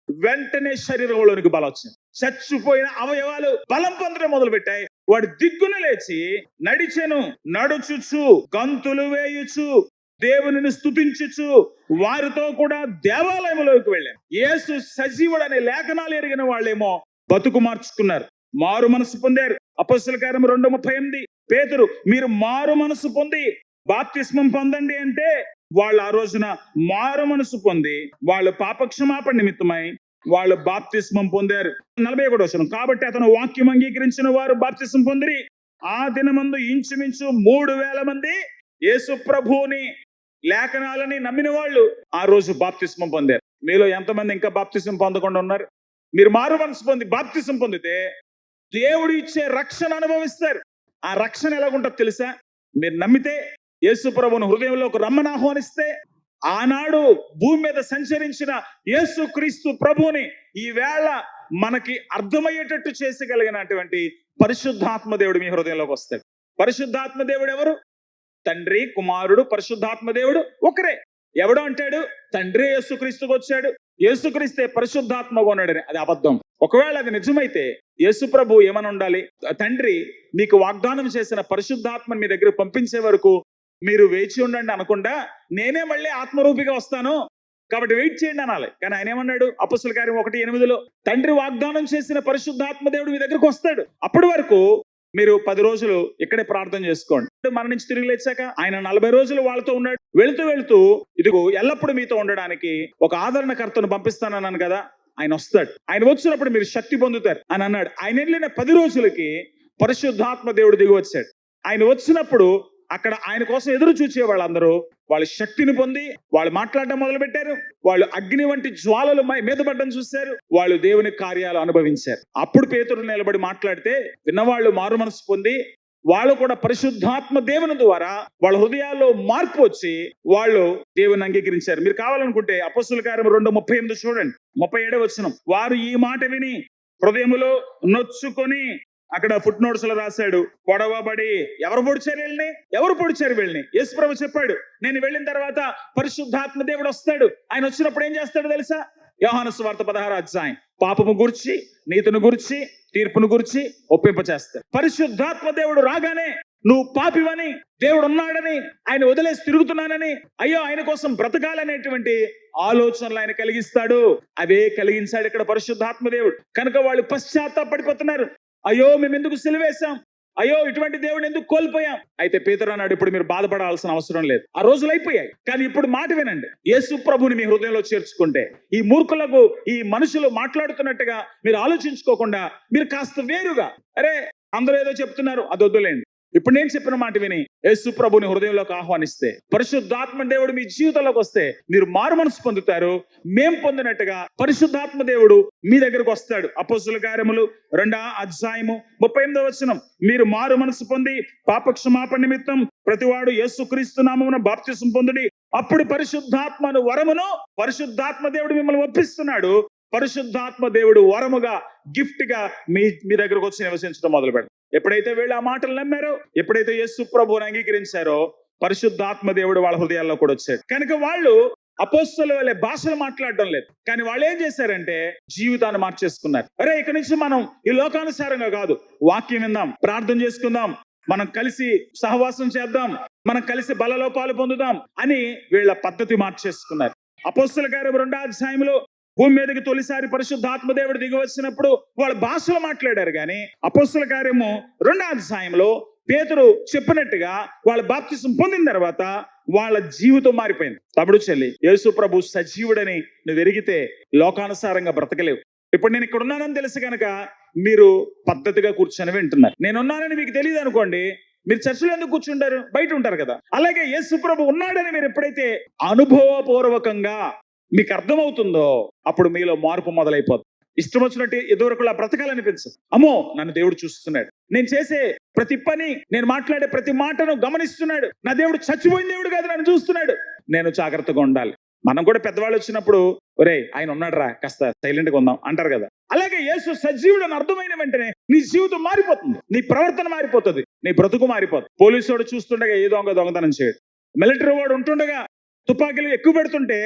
వెంటనే శరీరంలోనికి బలం వచ్చింది. చచ్చిపోయిన అవయవాలు బలం పొందడం మొదలు పెట్టాయి. వాడు దిగ్గున లేచి నడిచెను, నడుచుచు గంతులు వేయుచు దేవునిని స్తుతించుచు వారితో కూడా దేవాలయంలోకి వెళ్ళాను. యేసు సజీవుడు అనే లేఖనాలు ఎరిగిన వాళ్ళేమో బతుకు మార్చుకున్నారు, మారు మనసు పొందారు. అపొస్తలుల కార్యము 2:38, పేతురు మీరు మారు మనసు పొంది బాప్తిస్మం పొందండి అంటే వాళ్ళు ఆ రోజున మారు మనసు పొంది వాళ్ళు పాపక్షమాపణ నిమిత్తమై వాళ్ళు బాప్తిస్మం పొందారు. 41వ వచనం, కాబట్టి అతను వాక్యం అంగీకరించిన వారు బాప్తిస్మం పొందిరి. ఆ దినమందు ఇంచుమించు 3,000 మంది యేసు ప్రభువుని లేఖనాలని నమ్మిన వాళ్ళు ఆ రోజు బాప్తిస్మం పొందారు. మీలో ఎంతమంది ఇంకా బాప్తిస్మం పొందకుండా ఉన్నారు? మీరు మారు మనసు పొంది బాప్తిస్మం పొందితే దేవుడు ఇచ్చే రక్షణ అనుభవిస్తారు. ఆ రక్షణ ఎలాగుంటుందో తెలుసా? మీరు నమ్మితే యేసు ప్రభువును హృదయంలోకి రమ్మని ఆహ్వానిస్తే, ఆనాడు భూమి మీద సంచరించిన యేసు క్రీస్తు ప్రభువుని ఈవేళ మనకి అర్థమయ్యేటట్టు చేసగలిగినటువంటి పరిశుద్ధాత్మ దేవుడు మీ హృదయంలోకి వస్తాడు. పరిశుద్ధాత్మ దేవుడు ఎవరు? తండ్రి, కుమారుడు, పరిశుద్ధాత్మ దేవుడు ఒకరే. ఎవడు అంటాడు తండ్రి యేసుక్రీస్తుకు వచ్చాడు, యేసుక్రీస్తే పరిశుద్ధాత్మగా ఉన్నాడని? అది అబద్ధం. ఒకవేళ అది నిజమైతే యేసు ప్రభు ఏమని ఉండాలి? తండ్రి మీకు వాగ్దానం చేసిన పరిశుద్ధాత్మని మీ దగ్గర పంపించే వరకు మీరు వేచి ఉండండి అనకుండా, నేనే మళ్ళీ ఆత్మరూపిగా వస్తాను కాబట్టి వెయిట్ చేయండి అనాలి. కానీ ఆయన ఏమన్నాడు? అపొస్తలుల కార్యం 1:8, తండ్రి వాగ్దానం చేసిన పరిశుద్ధాత్మ దేవుడు మీ దగ్గరకు వస్తాడు, అప్పటి వరకు మీరు 10 రోజులు ఇక్కడే ప్రార్థన చేసుకోండి. మన నుంచి తిరిగి లేచాక ఆయన 40 రోజులు వాళ్ళతో ఉన్నాడు. వెళుతూ వెళుతూ ఇదిగో ఎల్లప్పుడూ మీతో ఉండడానికి ఒక ఆదరణకర్తను పంపిస్తానన్నాను కదా, ఆయన వస్తాడు, ఆయన వచ్చినప్పుడు మీరు శక్తి పొందుతారు అని అన్నాడు. ఆయన వెళ్ళిన 10 రోజులకి పరిశుద్ధాత్మ దేవుడు దిగి వచ్చాడు. ఆయన వచ్చినప్పుడు అక్కడ ఆయన కోసం ఎదురు చూసే వాళ్ళందరూ వాళ్ళ శక్తిని పొంది వాళ్ళు మాట్లాడడం మొదలు పెట్టారు. వాళ్ళు అగ్ని వంటి జ్వాలలు మీద పడ్డం చూశారు. వాళ్ళు దేవుని కార్యాలు అనుభవించారు. అప్పుడు పేతురు నిలబడి మాట్లాడితే విన్నవాళ్ళు మారు మనసు పొంది వాళ్ళు కూడా పరిశుద్ధాత్మ దేవుని ద్వారా వాళ్ళ హృదయాల్లో మార్పు వచ్చి వాళ్ళు దేవుని అంగీకరించారు. మీరు కావాలనుకుంటే అపొస్తలుల కార్యం 2:38 చూడండి, 37వ వచనం, వారు ఈ మాట విని హృదయములో నొచ్చుకొని, అక్కడ ఫుట్ నోట్స్ లో రాశాడు, పొడవబడి. ఎవరు పొడిచారు వీళ్ళని? యేసు ప్రభు చెప్పాడు, నేను వెళ్ళిన తర్వాత పరిశుద్ధాత్మ దేవుడు వస్తాడు. ఆయన వచ్చినప్పుడు ఏం చేస్తాడో తెలుసా? యోహాను సువార్త 16వ అధ్యాయం, పాపము గురించి, నీతిని గురించి, తీర్పును గురించి ఒప్పింపచేస్తాడు. పరిశుద్ధాత్మ దేవుడు రాగానే నువ్వు పాపివని, దేవుడు ఉన్నాడని, ఆయన వదిలేసి తిరుగుతున్నానని, అయ్యో ఆయన కోసం బ్రతకాలనేటువంటి ఆలోచనలు ఆయన కలిగిస్తాడు. అవే కలిగించాడు ఇక్కడ పరిశుద్ధాత్మ దేవుడు. కనుక వాళ్ళు పశ్చాత్తాపడిపోతున్నారు. అయ్యో మేము ఎందుకు సిలువేశాం, అయ్యో ఇటువంటి దేవుడిని ఎందుకు కోల్పోయాం. అయితే పేతురు అన్నాడు, ఇప్పుడు మీరు బాధపడాల్సిన అవసరం లేదు, ఆ రోజులు అయిపోయాయి. కానీ ఇప్పుడు మాట వినండి, యేసు ప్రభుని మీ హృదయంలో చేర్చుకుంటే ఈ మూర్ఖులకు, ఈ మనుషులు మాట్లాడుతున్నట్టుగా మీరు ఆలోచించుకోకుండా మీరు కాస్త వేరుగా, అరే అందరూ ఏదో చెప్తున్నారు అది వద్దులేండి, ఇప్పుడు నేను చెప్పిన మాట విని యేసు ప్రభుని హృదయంలోకి ఆహ్వానిస్తే, పరిశుద్ధాత్మ దేవుడు మీ జీవితంలోకి వస్తే మీరు మారు మనసు పొందుతారు. మేం పొందినట్టుగా పరిశుద్ధాత్మ దేవుడు మీ దగ్గరకు వస్తాడు. అపోస్తుల కార్యములు 2:38 మీరు మారు మనసు పొంది పాపక్షమాపణ నిమిత్తం ప్రతివాడు యేసుక్రీస్తు నామమున బాప్తిసం పొందుడి, అప్పుడు పరిశుద్ధాత్మను వరమును పరిశుద్ధాత్మ దేవుడు మిమ్మల్ని ఒప్పిస్తున్నాడు. పరిశుద్ధాత్మ దేవుడు వరముగా, గిఫ్ట్ గా మీ దగ్గరకు వచ్చి నివసించడం మొదలు పెడతాడు. ఎప్పుడైతే వీళ్ళు ఆ మాటలు నమ్మారో, ఎప్పుడైతే యేసు ప్రభువుని అంగీకరించారో, పరిశుద్ధాత్మ దేవుడు వాళ్ళ హృదయాల్లో కూడా వచ్చాడు. కనుక వాళ్ళు అపోస్తలుల వలె భాషలు మాట్లాడడం లేదు, కానీ వాళ్ళు ఏం చేశారంటే జీవితాన్ని మార్చేసుకున్నారు. అరే, ఇక్కడి నుంచి మనం ఈ లోకానుసారంగా కాదు, వాక్యం విందాం, ప్రార్థన చేసుకుందాం, మనం కలిసి సహవాసం చేద్దాం, మనం కలిసి బలలో పాలు పొందుదాం అని వీళ్ళ పద్ధతి మార్చేసుకున్నారు. అపోస్తల కార్యం 2 భూమి మీదకి తొలిసారి పరిశుద్ధాత్మ దేవుడు దిగి వచ్చినప్పుడు వాళ్ళ భాషలు మాట్లాడారు. కానీ అపోస్తల కార్యము 2 పేతురు చెప్పినట్టుగా వాళ్ళ బాప్తిసం పొందిన తర్వాత వాళ్ళ జీవితం మారిపోయింది. తమ్ముడు చెల్లి, యేసు ప్రభు సజీవుడని నువ్వు ఎరిగితే లోకానుసారంగా బ్రతకలేవు. ఇప్పుడు నేను ఇక్కడ ఉన్నానని తెలుసు కనుక మీరు పద్ధతిగా కూర్చొని వింటున్నారు. నేనున్నానని మీకు తెలియదు అనుకోండి, మీరు చర్చలో ఎందుకు కూర్చుంటారు? బయట ఉంటారు కదా. అలాగే యేసు ప్రభు ఉన్నాడని మీరు ఎప్పుడైతే అనుభవపూర్వకంగా మీకు అర్థమవుతుందో అప్పుడు మీలో మార్పు మొదలైపోతుంది. ఇష్టం వచ్చినట్టు ఎదురుకులా బ్రతకాలనిపించదు. అమ్మో, నన్ను దేవుడు చూస్తున్నాడు, నేను చేసే ప్రతి పని, నేను మాట్లాడే ప్రతి మాటను గమనిస్తున్నాడు, నా దేవుడు చచ్చిపోయిన దేవుడు కాదు, నన్ను చూస్తున్నాడు, నేను జాగ్రత్తగా ఉండాలి. మనం కూడా పెద్దవాళ్ళు వచ్చినప్పుడు ఒరే ఆయన ఉన్నాడు రా, కాస్త సైలెంట్ గా ఉందాం అంటారు కదా. అలాగే యేసు సజీవుడు అని అర్థమైన వెంటనే నీ జీవితం మారిపోతుంది, నీ ప్రవర్తన మారిపోతుంది, నీ బ్రతుకు మారిపోతుంది. పోలీసు వాడు చూస్తుండగా ఏ దొంగతనం చేయడు, మిలిటరీ వాడు ఉంటుండగా తుపాకీలు ఎక్కువ పెడుతుంటే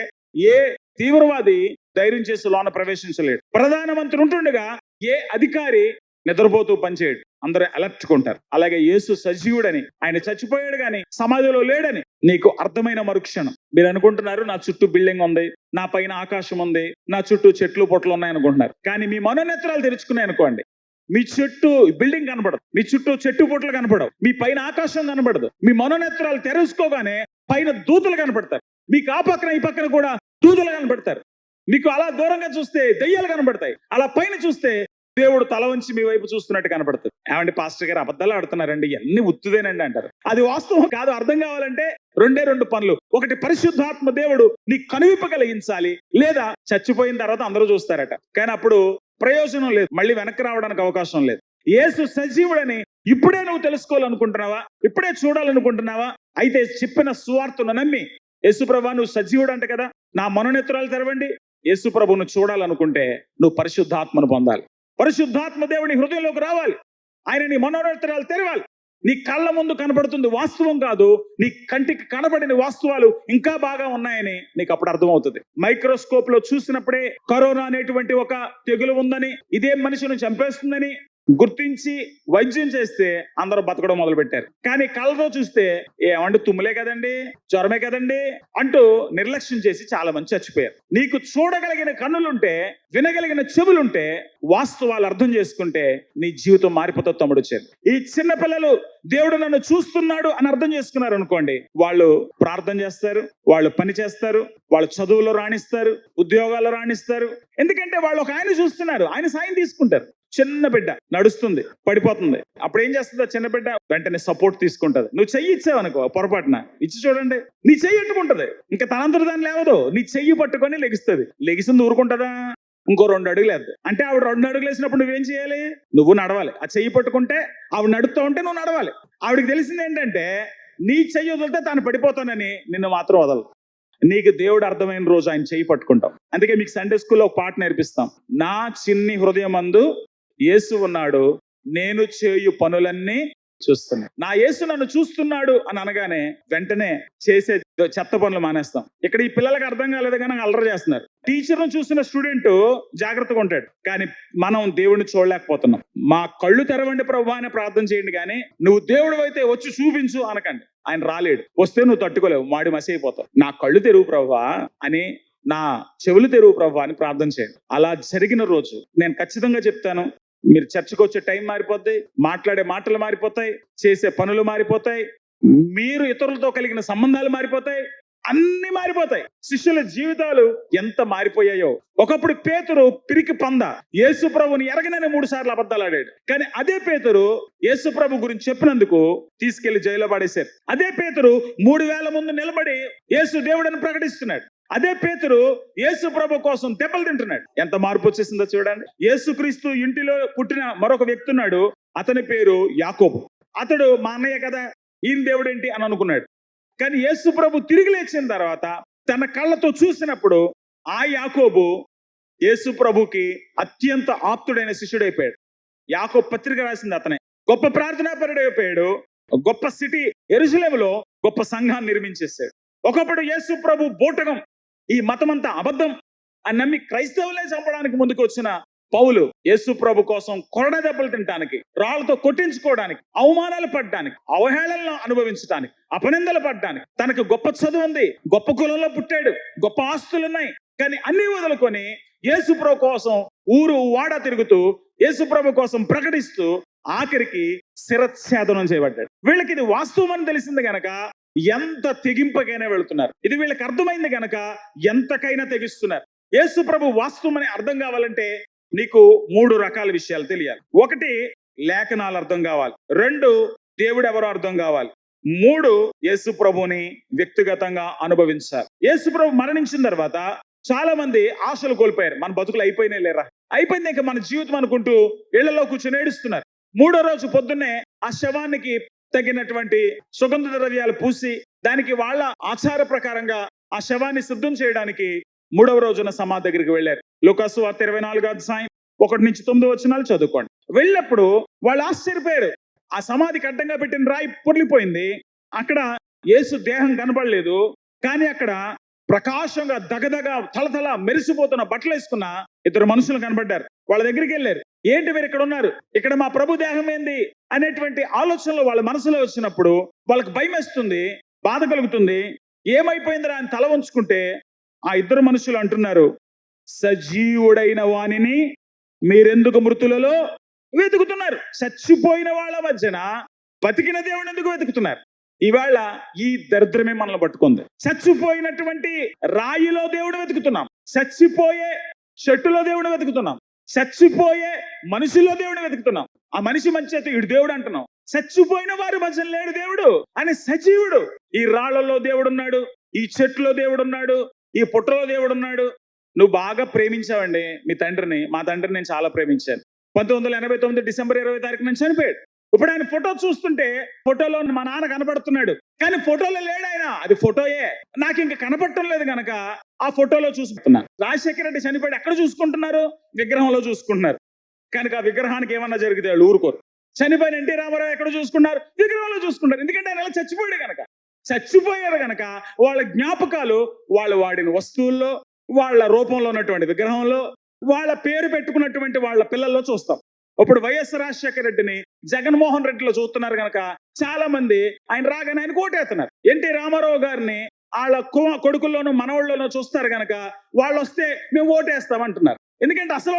ఏ తీవ్రవాది ధైర్యం చేసి లోన ప్రవేశించలేడు. ప్రధానమంత్రి ఉంటుండగా ఏ అధికారి నిద్రపోతూ పనిచేయడు, అందరూ అలర్ట్ ఉంటారు. అలాగే యేసు సజీవుడని, ఆయన చచ్చిపోయాడు కానీ సమాధిలో లేడని నీకు అర్థమైన మరుక్షణం మీరు అనుకుంటున్నారు నా చుట్టూ బిల్డింగ్ ఉంది, నా పైన ఆకాశం ఉంది, నా చుట్టూ చెట్లు పొట్లు ఉన్నాయి అనుకుంటున్నారు. కానీ మీ మనోనేత్రాలు తెరుచుకున్నాయి అనుకోండి, మీ చుట్టూ బిల్డింగ్ కనపడదు, మీ చుట్టూ చెట్టు పొట్లు కనపడవు, మీ పైన ఆకాశం కనపడదు. మీ మనోనేత్రాలు తెరుచుకోగానే పైన దూతలు కనపడతారు, మీకు ఆ పక్కన ఈ పక్కన కూడా దూతలు కనపడతారు. మీకు అలా దూరంగా చూస్తే దెయ్యాలు కనపడతాయి, అలా పైన చూస్తే దేవుడు తల వంచి మీ వైపు చూస్తున్నట్టు కనపడుతుంది. ఏమంటే పాస్టర్ గారు అబద్ధాలు ఆడుతున్నారండి, ఇవన్నీ ఉత్తుదేనండి అంటారు. అది వాస్తవం కాదు. అర్థం కావాలంటే 2 పనులు. ఒకటి, పరిశుద్ధాత్మ దేవుడు నీ కనువిప్పు కలిగించాలి, లేదా చచ్చిపోయిన తర్వాత అందరూ చూస్తారట, కానీ అప్పుడు ప్రయోజనం లేదు, మళ్ళీ వెనక్కి రావడానికి అవకాశం లేదు. యేసు సజీవుడని ఇప్పుడే నువ్వు తెలుసుకోవాలనుకుంటున్నావా? ఇప్పుడే చూడాలనుకుంటున్నావా? అయితే చెప్పిన సువార్తను నమ్మి, యేసు ప్రభు నువ్వు సజీవుడు అంట కదా, నా మనోనేత్రాలు తెరవండి. యేసు ప్రభువును చూడాలనుకుంటే నువ్వు పరిశుద్ధాత్మను పొందాలి. పరిశుద్ధాత్మ దేవుని హృదయంలోకి రావాలి, ఆయన నీ మనోనేత్రాలు తెరవాలి. నీ కళ్ళ ముందు కనబడుతుంది వాస్తవం కాదు, నీ కంటికి కనబడిన వాస్తవాలు ఇంకా బాగా ఉన్నాయని నీకు అప్పుడు అర్థమవుతుంది. మైక్రోస్కోప్ లో చూసినప్పుడే కరోనా అనేటువంటి ఒక తెగులు ఉందని, ఇదే మనిషిని చంపేస్తుందని గుర్తించి వైద్యం చేస్తే అందరూ బతకడం మొదలు పెట్టారు. కానీ కళ్ళతో చూస్తే ఏమంటే తుమ్ములే కదండి, జ్వరమే కదండి అంటూ నిర్లక్ష్యం చేసి చాలా మంది చచ్చిపోయారు. నీకు చూడగలిగిన కన్నులుంటే, వినగలిగిన చెవులుంటే, వాస్తవాలు అర్థం చేసుకుంటే నీ జీవితం మారిపోతుంది. తమ్ముడు చెల్లి, ఈ చిన్న పిల్లలు దేవుడు నన్ను చూస్తున్నాడు అని అర్థం చేసుకున్నారు అనుకోండి, వాళ్ళు ప్రార్థన చేస్తారు, వాళ్ళు పని చేస్తారు, వాళ్ళు చదువులో రాణిస్తారు, ఉద్యోగాల్లో రాణిస్తారు. ఎందుకంటే వాళ్ళు ఒక ఆయన చూస్తున్నారు, ఆయన సాయం తీసుకుంటారు. చిన్న బిడ్డ నడుస్తుంది, పడిపోతుంది, అప్పుడు ఏం చేస్తుంది? చిన్న బిడ్డ వెంటనే సపోర్ట్ తీసుకుంటది. నువ్వు చెయ్యి ఇచ్చావనుకో, పొరపాటున ఇచ్చి చూడండి, నీ చెయ్యి ఎట్టుకుంటది, ఇంకా తనంతట దాన్ని లేవదు, నీ చెయ్యి పట్టుకొని లెగిస్తుంది. లెగిసింది ఊరుకుంటదా? ఇంకో 2 అడుగులు వేద్ది. అంటే ఆవిడ 2 అడుగులు వేసినప్పుడు నువ్వేం చేయాలి? నువ్వు నడవాలి. ఆ చెయ్యి పట్టుకుంటే ఆవిడ నడుస్తూ ఉంటే నువ్వు నడవాలి. ఆవిడకి తెలిసింది ఏంటంటే నీ చెయ్యి వదిలితే తాను పడిపోతానని, నిన్ను మాత్రం వదలదు. నీకు దేవుడు అర్థమైన రోజు ఆయన చెయ్యి పట్టుకుంటాం. అందుకే మీకు సండే స్కూల్లో ఒక పాట నేర్పిస్తాం. నా చిన్ని హృదయమందు యేసు ఉన్నాడు, నేను చేయు పనులన్నీ చూస్తున్నాడు. నా యేసు నన్ను చూస్తున్నాడు అని అనగానే వెంటనే చేసే చెత్త పనులు మానేస్తాం. ఇక్కడ ఈ పిల్లలకు అర్థం కాలేదు కానీ అల్లరి చేస్తున్నారు. టీచర్ను చూసిన స్టూడెంట్ జాగ్రత్తగా ఉంటాడు, కానీ మనం దేవుడిని చూడలేకపోతున్నాం. మా కళ్ళు తెరవండి ప్రభువా అని ప్రార్థన చేయండి, కానీ నువ్వు దేవుడు అయితే వచ్చి చూపించు అనకండి. ఆయన రాలేడు, వస్తే నువ్వు తట్టుకోలేవు, మాడి మసి అయిపోతావు. నా కళ్ళు తెరువు ప్రభువా అని, నా చెవులు తెరువు ప్రభువా అని ప్రార్థన చేయండి. అలా జరిగిన రోజు నేను ఖచ్చితంగా చెప్తాను, మీరు చర్చకు వచ్చే టైం మారిపోద్ది, మాట్లాడే మాటలు మారిపోతాయి, చేసే పనులు మారిపోతాయి, మీరు ఇతరులతో కలిగిన సంబంధాలు మారిపోతాయి, అన్ని మారిపోతాయి. శిష్యుల జీవితాలు ఎంత మారిపోయాయో. ఒకప్పుడు పేతురు పిరికి పంద, యేసు ప్రభుని ఎరగనని 3 సార్లు అబద్ధాలు ఆడాడు. కానీ అదే పేతురు యేసు ప్రభు గురించి చెప్పినందుకు తీసుకెళ్లి జైల్లో పడేశారు. అదే పేతురు 3000 ముందు నిలబడి యేసు దేవుడని ప్రకటిస్తున్నాడు. అదే పేతురు యేసు ప్రభు కోసం దెబ్బలు తింటున్నాడు. ఎంత మార్పు వచ్చేసిందో చూడండి. యేసుక్రీస్తు ఇంటిలో పుట్టిన మరొక వ్యక్తి ఉన్నాడు. అతని పేరు యాకోబు. అతడు మా అన్నయ్య కదా, ఈయన దేవుడేంటి అని అనుకున్నాడు. కానీ యేసు ప్రభు తిరిగి లేచిన తర్వాత తన కళ్ళతో చూసినప్పుడు ఆ యాకోబు యేసు ప్రభుకి అత్యంత ఆప్తుడైన శిష్యుడైపోయాడు. యాకోబు పత్రిక రాసింది అతనే. గొప్ప ప్రార్థనాపరుడైపోయాడు. గొప్ప సిటీ యెరూషలేములో గొప్ప సంఘాన్ని నిర్మించేశాడు. ఒకప్పుడు యేసు ప్రభు బోటకం, ఈ మతమంతా అబద్ధం అని నమ్మి క్రైస్తవులే చంపడానికి ముందుకు వచ్చిన పౌలు యేసు ప్రభు కోసం కొరడ దెబ్బలు తినడానికి, రాళ్లతో కొట్టించుకోవడానికి, అవమానాలు పడ్డానికి, అవహేళనలు అనుభవించడానికి, అపనిందలు పడ్డానికి, తనకు గొప్ప చదువు ఉంది, గొప్ప కులంలో పుట్టాడు, గొప్ప ఆస్తులున్నాయి, కానీ అన్ని వదులుకొని యేసు ప్రభు కోసం ఊరు వాడ తిరుగుతూ యేసు ప్రభు కోసం ప్రకటిస్తూ ఆఖరికి శిరచ్ఛేదనం చేయబడ్డాడు. వీళ్ళకి ఇది వాస్తవం అని తెలిసింది గనక ఎంత తెగింపకైనా వెళుతున్నారు. ఇది వీళ్ళకి అర్థమైంది గనక ఎంతకైనా తెగిస్తున్నారు. యేసు ప్రభు వాస్తవం అని అర్థం కావాలంటే నీకు 3 రకాల విషయాలు తెలియాలి. 1 లేఖనాలు అర్థం కావాలి. 2 దేవుడు ఎవరో అర్థం కావాలి. 3 యేసు ప్రభుని వ్యక్తిగతంగా అనుభవించాలి. యేసు ప్రభు మరణించిన తర్వాత చాలా మంది ఆశలు కోల్పోయారు. మన బతుకులు అయిపోయినాయి లేరా, అయిపోయింది ఇంకా మన జీవితం అనుకుంటూ ఇళ్లలో కూర్చొని ఏడుస్తున్నారు. 3వ రోజు పొద్దున్నే ఆ శవానికి తగినటువంటి సుగంధ ద్రవ్యాలు పూసి దానికి వాళ్ళ ఆచార ప్రకారంగా ఆ శవాన్ని సిద్ధం చేయడానికి 3వ రోజున సమాధి దగ్గరికి వెళ్ళారు. లూకాసు వార్త 24వ అధ్యాయం 1-9 చదువుకోండి. వెళ్ళినప్పుడు వాళ్ళు ఆశ్చర్యపోయారు. ఆ సమాధికి అడ్డంగా పెట్టిన రాయి పొర్లిపోయింది. అక్కడ యేసు దేహం కనబడలేదు. కానీ అక్కడ ప్రకాశంగా దగదగ తలతల మెరిసిపోతున్న బట్టలు వేసుకున్న 2 మనుషులు కనబడ్డారు. వాళ్ళ దగ్గరికి వెళ్ళారు. ఏంటి మీరు ఇక్కడ ఉన్నారు, ఇక్కడ మా ప్రభు దేహం ఏంది అనేటువంటి ఆలోచనలు వాళ్ళ మనసులో వచ్చినప్పుడు వాళ్ళకి భయం వేస్తుంది, బాధ కలుగుతుంది. ఏమైపోయిందిరా అని తల వంచుకుంటే ఆ 2 మనుషులు అంటున్నారు, సజీవుడైన వానిని మీరెందుకు మృతులలో వెతుకుతున్నారు? చచ్చిపోయిన వాళ్ళ మధ్యన బతికిన దేవుని ఎందుకు వెతుకుతున్నారు? ఇవాళ ఈ దరిద్రమే మనల్ని పట్టుకుంది. చచ్చిపోయినటువంటి రాయిలో దేవుడు వెతుకుతున్నాం, చచ్చిపోయే చెట్టులో దేవుడు వెతుకుతున్నాం, చచ్చిపోయే మనిషిలో దేవుడు వెతుకుతున్నాం. ఆ మనిషి మంచి అయితే ఇడు దేవుడు అంటున్నాం. చచ్చిపోయిన వారి మధ్య లేడు దేవుడు అని సజీవుడు. ఈ రాళ్లలో దేవుడు ఉన్నాడు, ఈ చెట్టులో దేవుడు ఉన్నాడు, ఈ పుట్టలో దేవుడు ఉన్నాడు. నువ్వు బాగా ప్రేమించావండి మీ తండ్రిని. మా తండ్రిని నేను చాలా ప్రేమించాను. 1989 డిసెంబర్ 20వ తారీఖు నుంచి చనిపోయాడు. ఇప్పుడు ఆయన ఫోటో చూస్తుంటే ఫోటోలో మా నాన్న కనపడుతున్నాడు, కానీ ఫోటోలో లేడు ఆయన. అది ఫోటోయే, నాకు ఇంకా కనపడటం లేదు కనుక ఆ ఫోటోలో చూసుకుంటున్నా. రాజశేఖర రెడ్డి చనిపోయాడు, ఎక్కడ చూసుకుంటున్నారు? విగ్రహంలో చూసుకుంటున్నారు. కనుక ఆ విగ్రహానికి ఏమన్నా జరిగితే వాళ్ళు ఊరుకోరు. చనిపోయిన ఎన్టీ రామారావు ఎక్కడ చూసుకున్నారు? విగ్రహంలో చూసుకుంటారు. ఎందుకంటే ఆయన చచ్చిపోయాడు కనుక. చచ్చిపోయారు కనుక వాళ్ళ జ్ఞాపకాలు వాళ్ళు వాడిన వస్తువుల్లో, వాళ్ళ రూపంలో ఉన్నటువంటి విగ్రహంలో, వాళ్ళ పేరు పెట్టుకున్నటువంటి వాళ్ళ పిల్లల్లో చూస్తాం. ఇప్పుడు వైఎస్ రాజశేఖర రెడ్డిని జగన్మోహన్ రెడ్డిలో చూస్తున్నారు కనుక చాలా మంది ఆయన రాగానే ఆయన కోటేస్తున్నారు. ఎన్టీ రామారావు గారిని వాళ్ళ కొడుకుల్లోనూ మనవాళ్ళలోనూ చూస్తారు కనుక వాళ్ళు వస్తే మేము ఓటేస్తామంటున్నారు. ఎందుకంటే అసలు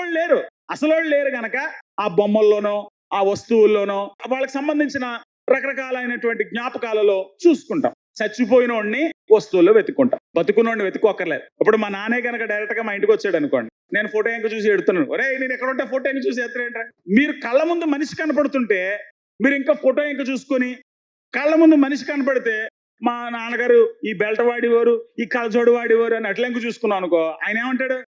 వాళ్ళు లేరు కనుక ఆ బొమ్మల్లోనో ఆ వస్తువుల్లోనో వాళ్ళకి సంబంధించిన రకరకాలైనటువంటి జ్ఞాపకాలలో చూసుకుంటాం. చచ్చిపోయిన వాడిని వస్తువుల్లో వెతుక్కుంటాం, బతుకున్నోడిని వెతుక్కోక్కర్లేదు. ఇప్పుడు మా నానే కనుక డైరెక్ట్ గా మా ఇంటికి వచ్చాడు అనుకోండి, నేను ఫోటో ఎంక చూసి ఎడుతున్నాను, ఒరే నేను ఎక్కడ ఉంటే ఫోటో ఎంక చూసి ఎత్తరేంట్రా? మీరు కళ్ళ ముందు మనిషి కనపడుతుంటే మీరు ఇంకా ఫోటో ఎంక చూసుకొని, కళ్ళ ముందు మనిషి కనపడితే మా నాన్నగారు ఈ బెల్ట్ వాడివారు, ఈ కళ్ళజోడు వాడివారు అని అట్లా ఎంక చూసుకున్నావు అనుకో, ఆయన ఏమంటాడు?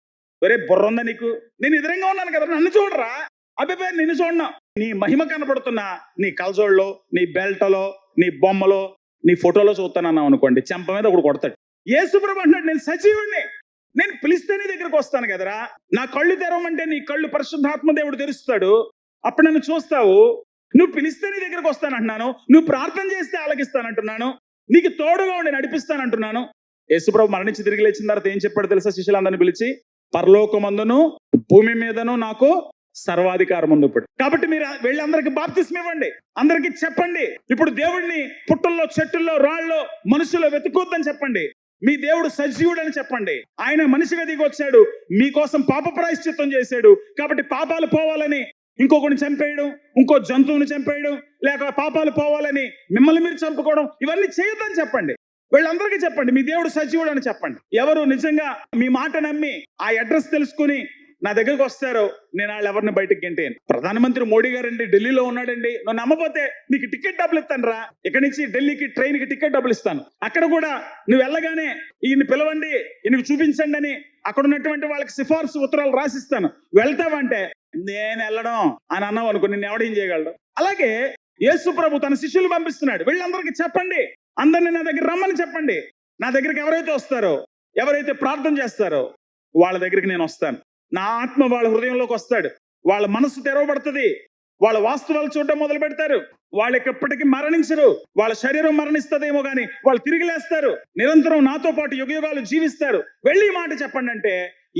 ఒరే బుర్ర ఉందా నీకు? నేను ఎదురుగా ఉన్నాను కదా, నన్ను చూడరా? అబ్బాయి నిన్ను చూడన్నా. నీ మహిమ కనపడుతున్నా నీ కళ్ళజోడులో, నీ బెల్టలో, నీ బొమ్మలో, నీ ఫోటోలో చూస్తానన్నావు అనుకోండి, చెంప మీద ఒకడు కొడతాడు. యేసుప్రభు అంటాడు, నేను సజీవుడిని, నేను పిలిస్తే నీ దగ్గరకు వస్తాను కదరా. నా కళ్ళు తెరవమంటే నీ కళ్ళు పరిశుద్ధాత్మ దేవుడు తెరుస్తాడు, అప్పుడు నన్ను చూస్తావు. నువ్వు పిలిస్తే నీ దగ్గరకు వస్తానంటున్నాను, నువ్వు ప్రార్థన చేస్తే ఆలకిస్తానంటున్నాను, నీకు తోడుగా ఉండి నడిపిస్తానంటున్నాను. యేసుప్రభు మరణించి తిరిగి లేచిన తర్వాత ఏం చెప్పాడు తెలుసా? శిష్యులందరినీ పిలిచి, పరలోకమందును భూమి మీదను నాకు సర్వాధికారం ఉంది ఇప్పుడు. కాబట్టి మీరు వెళ్ళి అందరికి బాప్తిస్మం ఇవ్వండి, అందరికి చెప్పండి. ఇప్పుడు దేవుడిని పుట్టల్లో, చెట్టుల్లో, రాళ్ళలో, మనుషుల్లో వెతుక్కోద్దని చెప్పండి. మీ దేవుడు సజీవుడు అని చెప్పండి. ఆయన మనిషిగా దిగి వచ్చాడు, మీకోసం పాప ప్రాయశ్చిత్తం చేశాడు. కాబట్టి పాపాలు పోవాలని ఇంకొకరిని చంపేయడం, ఇంకో జంతువుని చంపేయడం, లేక పాపాలు పోవాలని మిమ్మల్ని మీరు చంపుకోవడం, ఇవన్నీ చేయొద్దని చెప్పండి. వీళ్ళందరికీ చెప్పండి మీ దేవుడు సజీవుడు అని చెప్పండి. ఎవరు నిజంగా మీ మాట నమ్మి ఆ అడ్రస్ తెలుసుకుని నా దగ్గరికి వస్తారో నేను వాళ్ళు ఎవరిని బయటకు గెంటేను. ప్రధానమంత్రి మోడీ గారండి ఢిల్లీలో ఉన్నాడండి, నువ్వు నమ్మపోతే నీకు టికెట్ డబ్బులు ఇస్తాను రా, ఇక్కడి నుంచి ఢిల్లీకి ట్రైన్కి టికెట్ డబ్బులు ఇస్తాను, అక్కడ కూడా నువ్వు వెళ్ళగానే ఈయన పిలవండి ఈయనకు చూపించండి అని అక్కడ ఉన్నటువంటి వాళ్ళకి సిఫార్సు ఉత్తరాలు రాసిస్తాను, వెళ్తావంటే నేను వెళ్ళడం అని అన్నావు అనుకో, నిన్ను ఎవడేం చేయగలడు. అలాగే యేసు ప్రభు తన శిష్యులు పంపిస్తున్నాడు, వీళ్ళందరికీ చెప్పండి, అందరినీ నా దగ్గర రమ్మని చెప్పండి. నా దగ్గరికి ఎవరైతే వస్తారో, ఎవరైతే ప్రార్థన చేస్తారో వాళ్ళ దగ్గరికి నేను వస్తాను. నా ఆత్మ వాళ్ళ హృదయంలోకి వస్తాడు, వాళ్ళ మనసు తెరవబడుతుంది, వాళ్ళ వాస్తవాలు చూడడం మొదలు పెడతారు. వాళ్ళకి ఎప్పటికీ మరణించరు, వాళ్ళ శరీరం మరణిస్తుందేమో కానీ వాళ్ళు తిరిగి లేస్తారు, నిరంతరం నాతో పాటు యుగయుగాలు జీవిస్తారు. వెళ్ళి ఈ మాట చెప్పండి అంటే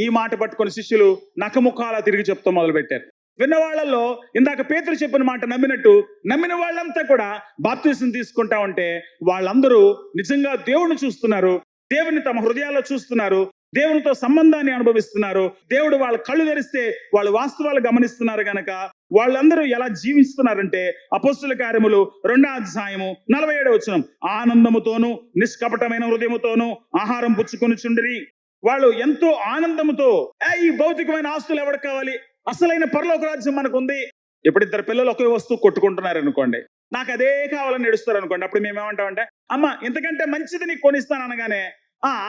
ఈ మాట పట్టుకొని శిష్యులు నఖముఖాలా తిరిగి చెప్తూ మొదలు పెట్టారు. విన్న వాళ్ళల్లో ఇందాక పేతురు చెప్పిన మాట నమ్మినట్టు నమ్మిన వాళ్ళంతా కూడా బాప్తిసం తీసుకుంటా ఉంటే వాళ్ళందరూ నిజంగా దేవుణ్ణి చూస్తున్నారు, దేవుని తమ హృదయాల్లో చూస్తున్నారు, దేవునితో సంబంధాన్ని అనుభవిస్తున్నారు. దేవుడు వాళ్ళ కళ్ళు తెరిస్తే వాళ్ళు వాస్తవాలు గమనిస్తున్నారు గనక వాళ్ళందరూ ఎలా జీవిస్తున్నారంటే అపొస్తలుల కార్యములు 2వ అధ్యాయము 47వ వచనం, ఆనందముతోను నిష్కపటమైన హృదయముతోను ఆహారం పుచ్చుకొనుచుండిరి. వాళ్ళు ఎంతో ఆనందముతో, ఈ భౌతికమైన ఆస్తులు ఎవరికి కావాలి, అసలైన పరలోక రాజ్యం మనకుంది. ఇప్పుడు ఇద్దరు పిల్లలు ఒకే వస్తువు కొట్టుకుంటున్నారు అనుకోండి, నాకు అదే కావాలని ఏడుస్తారు అనుకోండి, అప్పుడు మేము ఏమంటామంటే అమ్మ ఇంతకంటే మంచిది నీకు కొనిస్తాను అనగానే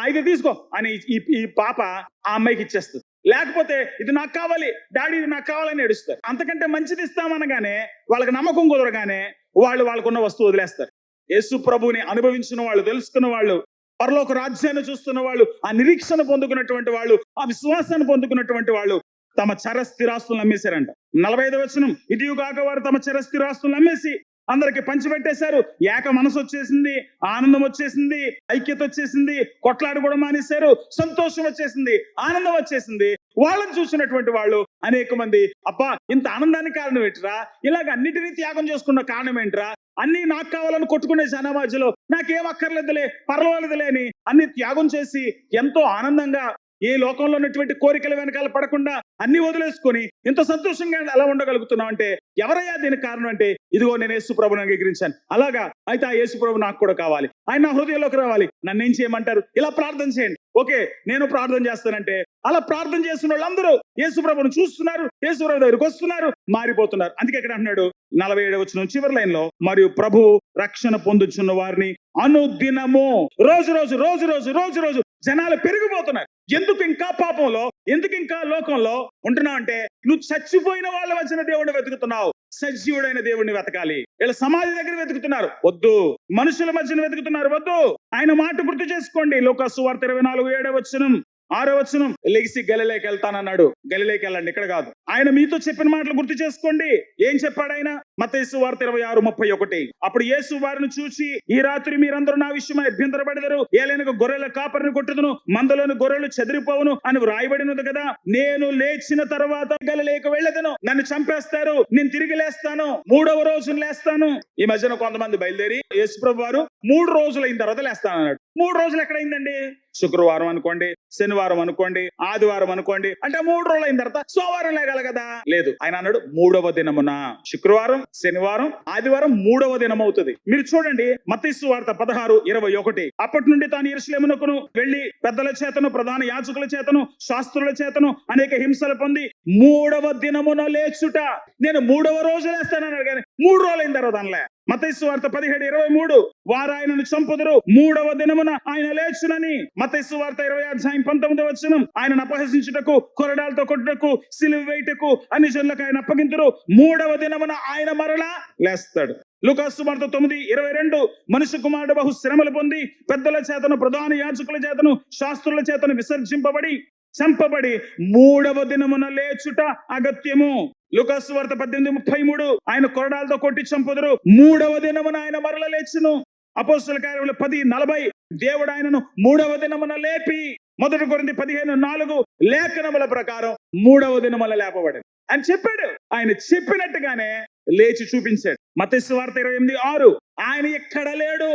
ఇది తీసుకో అని ఈ పాప ఆ అమ్మాయికి ఇచ్చేస్తుంది. లేకపోతే ఇది నాకు కావాలి డాడీ, ఇది నాకు కావాలని ఏడుస్తారు. అంతకంటే మంచిది ఇస్తామనగానే వాళ్ళకి నమ్మకం కుదరగానే వాళ్ళకున్న వస్తువు వదిలేస్తారు. యేసు ప్రభువుని అనుభవించిన వాళ్ళు, తెలుసుకున్న వాళ్ళు, పరలోక రాజ్యాన్ని చూస్తున్న వాళ్ళు, ఆ నిరీక్షణ పొందుకున్నటువంటి వాళ్ళు, ఆ విశ్వాసాన్ని పొందుకున్నటువంటి వాళ్ళు తమ చర స్థిరాస్తులను అమ్మేశారంట. 45వ వచనం, ఇదిగాక వారు తమ చర స్థిరాస్తులను అమ్మేసి అందరికి పంచిపెట్టేశారు. ఏక మనసు వచ్చేసింది, ఆనందం వచ్చేసింది, ఐక్యత వచ్చేసింది, కొట్లాడు కూడా మానేశారు, సంతోషం వచ్చేసింది, ఆనందం వచ్చేసింది. వాళ్ళని చూసినటువంటి వాళ్ళు అనేక మంది అబ్బా ఇంత ఆనందానికి కారణం ఏంటిరా, ఇలాగ అన్నిటినీ త్యాగం చేసుకున్న కారణం ఏంట్రా, అన్ని నాకు కావాలని కొట్టుకునే జనామాజలో నాకేం అక్కర్లేదులే పర్వాలేదులే అని అన్ని త్యాగం చేసి ఎంతో ఆనందంగా ఏ లోకంలో ఉన్నటువంటి కోరికల వెనకాల పడకుండా అన్ని వదిలేసుకొని ఇంత సంతోషంగా ఎలా ఉండగలుగుతున్నాం అంటే ఎవరయ్యా దీనికి కారణం అంటే ఇదిగో నేను యేసు ప్రభుని అంగీకరించాను. అలాగా అయితే ఆ యేసు ప్రభు నాకు కూడా కావాలి, ఆయన నా హృదయంలోకి రావాలి, నన్ను ఏం చేయమంటారు, ఇలా ప్రార్థన చేయండి. ఓకే నేను ప్రార్థన చేస్తానంటే అలా ప్రార్థన చేస్తున్న వాళ్ళందరూ యేసు ప్రభుని చూస్తున్నారు, యేసు ప్రభు దగ్గరికి వస్తున్నారు, మారిపోతున్నారు. అందుకే ఇక్కడ అంటున్నాడు 47వ వచనం చివరి లైన్ లో, మరియు ప్రభు రక్షణ పొందుచున్న వారిని అనుదినము రోజు రోజు రోజు రోజు రోజు రోజు జనాలు పెరిగిపోతున్నారు. ఎందుకు ఇంకా పాపంలో, ఎందుకు ఇంకా లోకంలో ఉంటున్నావు అంటే నువ్వు చచ్చిపోయిన వాళ్ళ మధ్యన దేవుడిని వెతుకుతున్నావు, సజీవుడైన దేవుడిని వెతకాలి. వీళ్ళ సమాధి దగ్గర వెతుకుతున్నారు, వద్దు. మనుషుల మధ్యన వెతుకుతున్నారు, వద్దు. ఆయన మాట గుర్తు చేసుకోండి. లోకా సువార్త 24:7వ వచనం 6వ వచనం, లెగిసి గలిలేకి వెళ్తానన్నాడు. గలిలేకి వెళ్ళండి, ఇక్కడ కాదు. ఆయన మీతో చెప్పిన మాటలు గుర్తు చేసుకోండి. ఏం చెప్పాడు ఆయన? మత్తయి సువార్త 26:31, అప్పుడు యేసు వారిని చూసి ఈ రాత్రి మీరందరూ నా విషయమై అభ్యంతరపడెదరు, ఏలైనగా గొర్రెల కాపరిని కొట్టుదును, మందలోని గొర్రెలు చెదిరిపోవును అని వ్రాయబడినది కదా. నేను లేచిన తర్వాత గలిలేకి వెళ్ళదను, నన్ను చంపేస్తారు, నేను తిరిగి లేస్తాను, 3వ రోజున లేస్తాను. ఈ మధ్యన కొంతమంది బయలుదేరి యేసు ప్రభు వారు 3 రోజులు అయిన తర్వాత లేస్తానన్నాడు. 3 రోజులు ఎక్కడైందండి? శుక్రవారం అనుకోండి, శనివారం అనుకోండి, ఆదివారం అనుకోండి, అంటే 3 రోజులు అయిన తర్వాత సోమవారం లేగాలి కదా. లేదు, ఆయన అన్నాడు 3వ దినమున. శుక్రవారం, శనివారం, ఆదివారం 3వ దినం అవుతుంది. మీరు చూడండి మత్తయి సువార్త 16:21, అప్పటి నుండి తాను యెరూషలేమునకును వెళ్లి పెద్దల చేతను, ప్రధాన యాజకుల చేతను, శాస్త్రుల చేతను అనేక హింసలు పొంది 3వ దినమున లేచుట. నేను 3వ రోజు లేస్తానన్నాడు కానీ 3 రోజులు అయిన తర్వాత అనలే. మత్తయి సువార్త 17:23, వారు ఆయనను చంపుదురు, 3వ దినమున ఆయన లేచునని. మత్తయి సువార్త 20:19 వచనం, ఆయనను అపహసించుటకు, కొరడాలతో కొట్టుటకు, సిలువ వేయుటకు అన్ని జనులకు ఆయన అప్పగింతురు, 3వ దినమున ఆయన మరలా లేస్తాడు. లూకా సువార్త 9:22, మనుష్య కుమారుడు బహు శ్రమలు పొంది పెద్దల చేతను, ప్రధాన యాజకుల చేతను, శాస్త్రుల చేతను విసర్జింపబడి చంపబడి 3వ దినమున లేచుట అగత్యము. లూకా సువార్త 18:33, ఆయన కొరడాలతో కొట్టి చంపుదురు, 3వ దినమున ఆయన మరల లేచును. అపోస్తలుల కార్యములు 10:40, దేవుడు ఆయనను 3వ దినమున లేపి, 1 కొరింథీ 15:4 లేఖనముల ప్రకారం 3వ దినమున లేపబడి అని చెప్పాడు. ఆయన చెప్పినట్టుగానే లేచి చూపించాడు. మత్తయి సువార్త 28:6, ఆయన ఎక్కడ లేడు,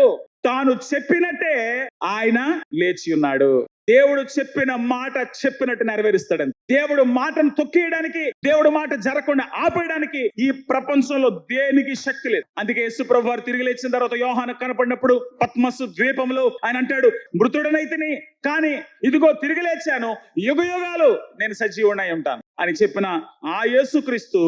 తాను చెప్పినట్టే ఆయన లేచి ఉన్నాడు. దేవుడు చెప్పిన మాట చెప్పినట్టు నెరవేరుస్తాడని. దేవుడు మాటను తొక్కేయడానికి, దేవుడు మాట జరగకుండా ఆపేయడానికి ఈ ప్రపంచంలో దేనికి శక్తి లేదు. అందుకే యేసు ప్రభువు వారు తిరిగి లేచిన తర్వాత యోహాను కనపడినప్పుడు పద్మసు ద్వీపంలో ఆయన అంటాడు, మృతుడనైతిని కానీ ఇదిగో తిరిగి లేచాను, యుగ యుగాలు నేను సజీవుడై ఉంటాను అని చెప్పిన ఆ యేసుక్రీస్తు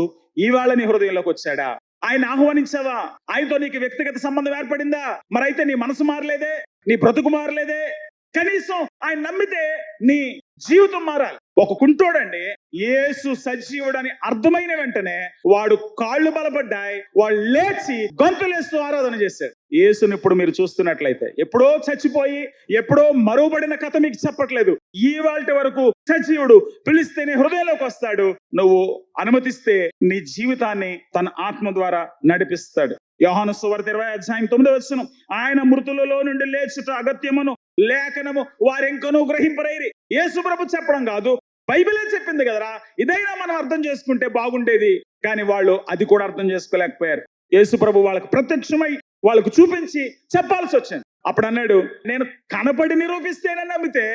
ఇవాళ నీ హృదయంలోకి వచ్చాడా? ఆయన ఆహ్వానించావా? ఆయనతో నీకు వ్యక్తిగత సంబంధం ఏర్పడిందా? మరైతే నీ మనసు మారలేదే, నీ బ్రతుకు మారలేదే. కనీసం ఆయన నమ్మితే నీ జీవితం మారాలి. ఒక కుంటోడండి యేసు సజీవుడని అర్థమైన వెంటనే వాడు కాళ్ళు బలపడ్డాయి, వాడు లేచి గొంతులేస్తూ ఆరాధన చేశాడు. యేసుని ఇప్పుడు మీరు చూస్తున్నట్లయితే ఎప్పుడో చచ్చిపోయి ఎప్పుడో మరువబడిన కథ మీకు చెప్పట్లేదు. ఇవాల్టి వరకు సజీవుడు, పిలిస్తే నీ హృదయంలోకి వస్తాడు. నువ్వు అనుమతిస్తే నీ జీవితాన్ని తన ఆత్మ ద్వారా నడిపిస్తాడు. యోహాను సువార్త 20:9 ఆయన మృతులలో నుండి లేచుట అగత్యమును లేఖనము వారెంకనూ గ్రహింపరైరి. యేసు ప్రభు చెప్పడం కాదు, బైబిలే చెప్పింది కదరా, ఇదైనా మనం అర్థం చేసుకుంటే బాగుండేది. కానీ వాళ్ళు అది కూడా అర్థం చేసుకోలేకపోయారు. యేసు ప్రభు వాళ్ళకు ప్రత్యక్షమై వాళ్ళకు చూపించి చెప్పాల్సి వచ్చింది. అప్పుడు అన్నాడు, నేను కనపడి నిరూపిస్తేనే నమ్మితే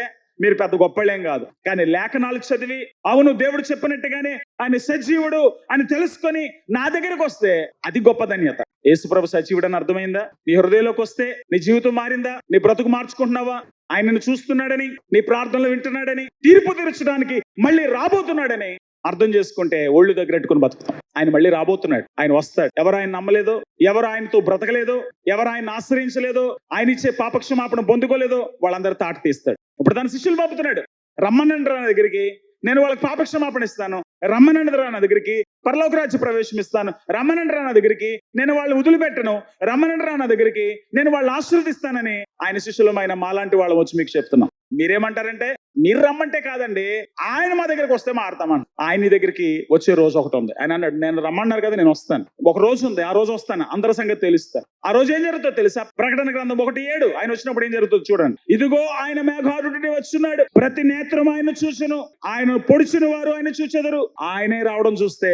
మీరు పెద్ద గొప్పలేం కాదు, కానీ లేఖనాలు చదివి అవును దేవుడు చెప్పినట్టుగానే ఆయన సజీవుడు అని తెలుసుకొని నా దగ్గరకు వస్తే అది గొప్ప ధన్యత. యేసుప్రభు సజీవుడు అని అర్థమైందా? నీ హృదయంలోకి వస్తే నీ జీవితం మారిందా? నీ బ్రతుకు మార్చుకుంటున్నావా? ఆయనను చూస్తున్నాడని, నీ ప్రార్థనలు వింటున్నాడని, తీర్పు తీర్చడానికి మళ్ళీ రాబోతున్నాడని అర్థం చేసుకుంటే ఒళ్ళు దగ్గరెట్టుకుని బతుకుతాం. ఆయన మళ్ళీ రాబోతున్నాడు, ఆయన వస్తాడు. ఎవరు ఆయన నమ్మలేదో, ఎవరు ఆయనతో బ్రతకలేదో, ఎవరు ఆయన ఆశ్రయించలేదో, ఆయన ఇచ్చే పాపక్షమాపణ పొందుకోలేదో వాళ్ళందరూ తాట తీస్తాడు. ఇప్పుడు తన శిష్యులు పంపుతున్నాడు, రమ్మనండి నా దగ్గరికి, నేను వాళ్ళకి పాపక్షమాపణ ఇస్తాను. రమ్మనండి రా నా దగ్గరికి, పరలోక రాజ్య ప్రవేశం ఇస్తాను. రమ్మనండి రా నా దగ్గరికి, నేను వాళ్ళని వదిలిపెట్టను. రమ్మనండి రా నా దగ్గరికి, నేను వాళ్ళని ఆశీర్వదిస్తానని ఆయన శిష్యులమైన మాలాంటి వాళ్ళం వచ్చి మీకు చెప్తున్నాం. మీరేమంటారంటే, మీరు రమ్మంటే కాదండి, ఆయన మా దగ్గరికి వస్తే మారుతామని. ఆయన దగ్గరికి వచ్చే రోజు ఒకటి ఉంది. ఆయన అన్నాడు, నేను రమ్మన్నారు కదా, నేను వస్తాను. ఒక రోజు ఉంది, ఆ రోజు వస్తాను, అందరి సంగతి తెలుస్తాను. ఆ రోజు ఏం జరుగుతుందో తెలుసా? ప్రకటన గ్రంథం 1:7 ఆయన వచ్చినప్పుడు ఏం జరుగుతుందో చూడండి. ఇదిగో ఆయన మేఘారుడి వచ్చున్నాడు, ప్రతి నేత్రం ఆయన చూసును, ఆయన పొడిచిన వారు ఆయన చూచెదరు. ఆయనే రావడం చూస్తే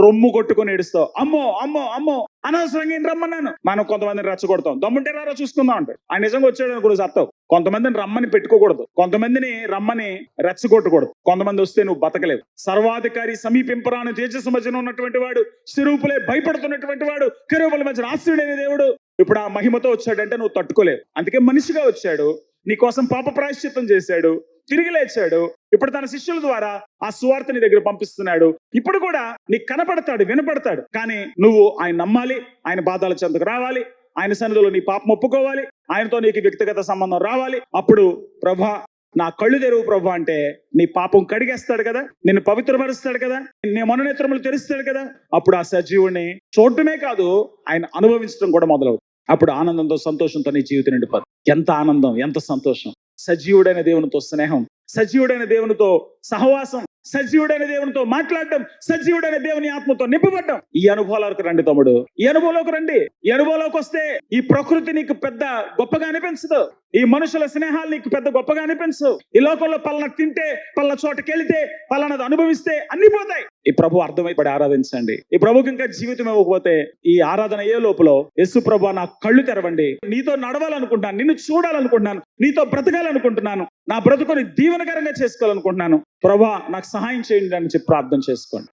రొమ్ము కొట్టుకొని ఏడుస్తావు. అమ్మో అమ్మో అమ్మో, అనవసరంగా ఏం రమ్మన్నాను. మనం కొంతమందిని రెచ్చగొడతాం, దమ్ముంటే రారా చూసుకుందాం అంటే. ఆయన నిజంగా వచ్చాడు అనుకో చెప్తావు. కొంతమందిని రమ్మని పెట్టుకోకూడదు, కొంతమందిని రమ్మని రెచ్చగొట్టకూడదు. కొంతమంది వస్తే నువ్వు బతకలేవు. సర్వాధికారి సమీపింపరాను తేజస్సు మధ్యన ఉన్నటువంటి వాడు, సిరూపులే భయపడుతున్నటువంటి వాడు, కెరూబుల మధ్య ఆశ్రయుడైన దేవుడు ఇప్పుడు ఆ మహిమతో వచ్చాడంటే నువ్వు తట్టుకోలేవు. అందుకే మనిషిగా వచ్చాడు, నీ కోసం పాప ప్రాయశ్చిత్తం చేశాడు, తిరిగి లేచాడు. ఇప్పుడు తన శిష్యుల ద్వారా ఆ సువార్త నీ దగ్గర పంపిస్తున్నాడు. ఇప్పుడు కూడా నీకు కనపడతాడు, వినపడతాడు. కానీ నువ్వు ఆయన నమ్మాలి, ఆయన బాధల చెంతకు రావాలి, ఆయన సన్నిధిలో నీ పాపం ఒప్పుకోవాలి, ఆయనతో నీకు వ్యక్తిగత సంబంధం రావాలి. అప్పుడు ప్రభా నా కళ్ళు తెరువు ప్రభు అంటే నీ పాపం కడిగేస్తాడు కదా, నిన్ను పవిత్రపరుస్తాడు కదా, నీ మనోనేత్రములు తెరుస్తాడు కదా. అప్పుడు ఆ సజీవుని చూడటమే కాదు, ఆయన అనుభవించడం కూడా మొదలవుతుంది. అప్పుడు ఆనందంతో సంతోషంతో నీ జీవితం నిండిపోతుంది. ఎంత ఆనందం, ఎంత సంతోషం! సజీవుడైన దేవునితో స్నేహం, సజీవుడైన దేవునితో సహవాసం, సజీవుడైన దేవునితో మాట్లాడటం, సజీవుడైన దేవుని ఆత్మతో నింపబడ్డం. ఈ అనుభవాలకు రండి తమ్ముడు, ఈ అనుభవంలోకి రండి. ఈ అనుభవంలోకి వస్తే ఈ ప్రకృతి నీకు పెద్ద గొప్పగా అనిపించదు, ఈ మనుషుల స్నేహాలు నీకు పెద్ద గొప్పగా అనిపించదు. ఈ లోకంలో పలానా తింటే, పలానా చోటకి వెళితే, పలానాది అనుభవిస్తే అన్ని పోతాయి. ఈ ప్రభు అర్థమైపడి ఆరాధించండి. ఈ ప్రభుకి ఇంకా జీవితం ఇవ్వకపోతే ఈ ఆరాధన అయ్యే లోపల యేసు ప్రభు నా కళ్ళు తెరవండి, నీతో నడవాలనుకుంటున్నాను, నిన్ను చూడాలనుకుంటున్నాను, నీతో బ్రతకాలనుకుంటున్నాను, నా బ్రతుకుని దీవెనకరంగా చేసుకోవాలనుకుంటున్నాను, ప్రభా నాకు సహాయం చేయండి అని చెప్పి ప్రార్థన చేసుకోండి.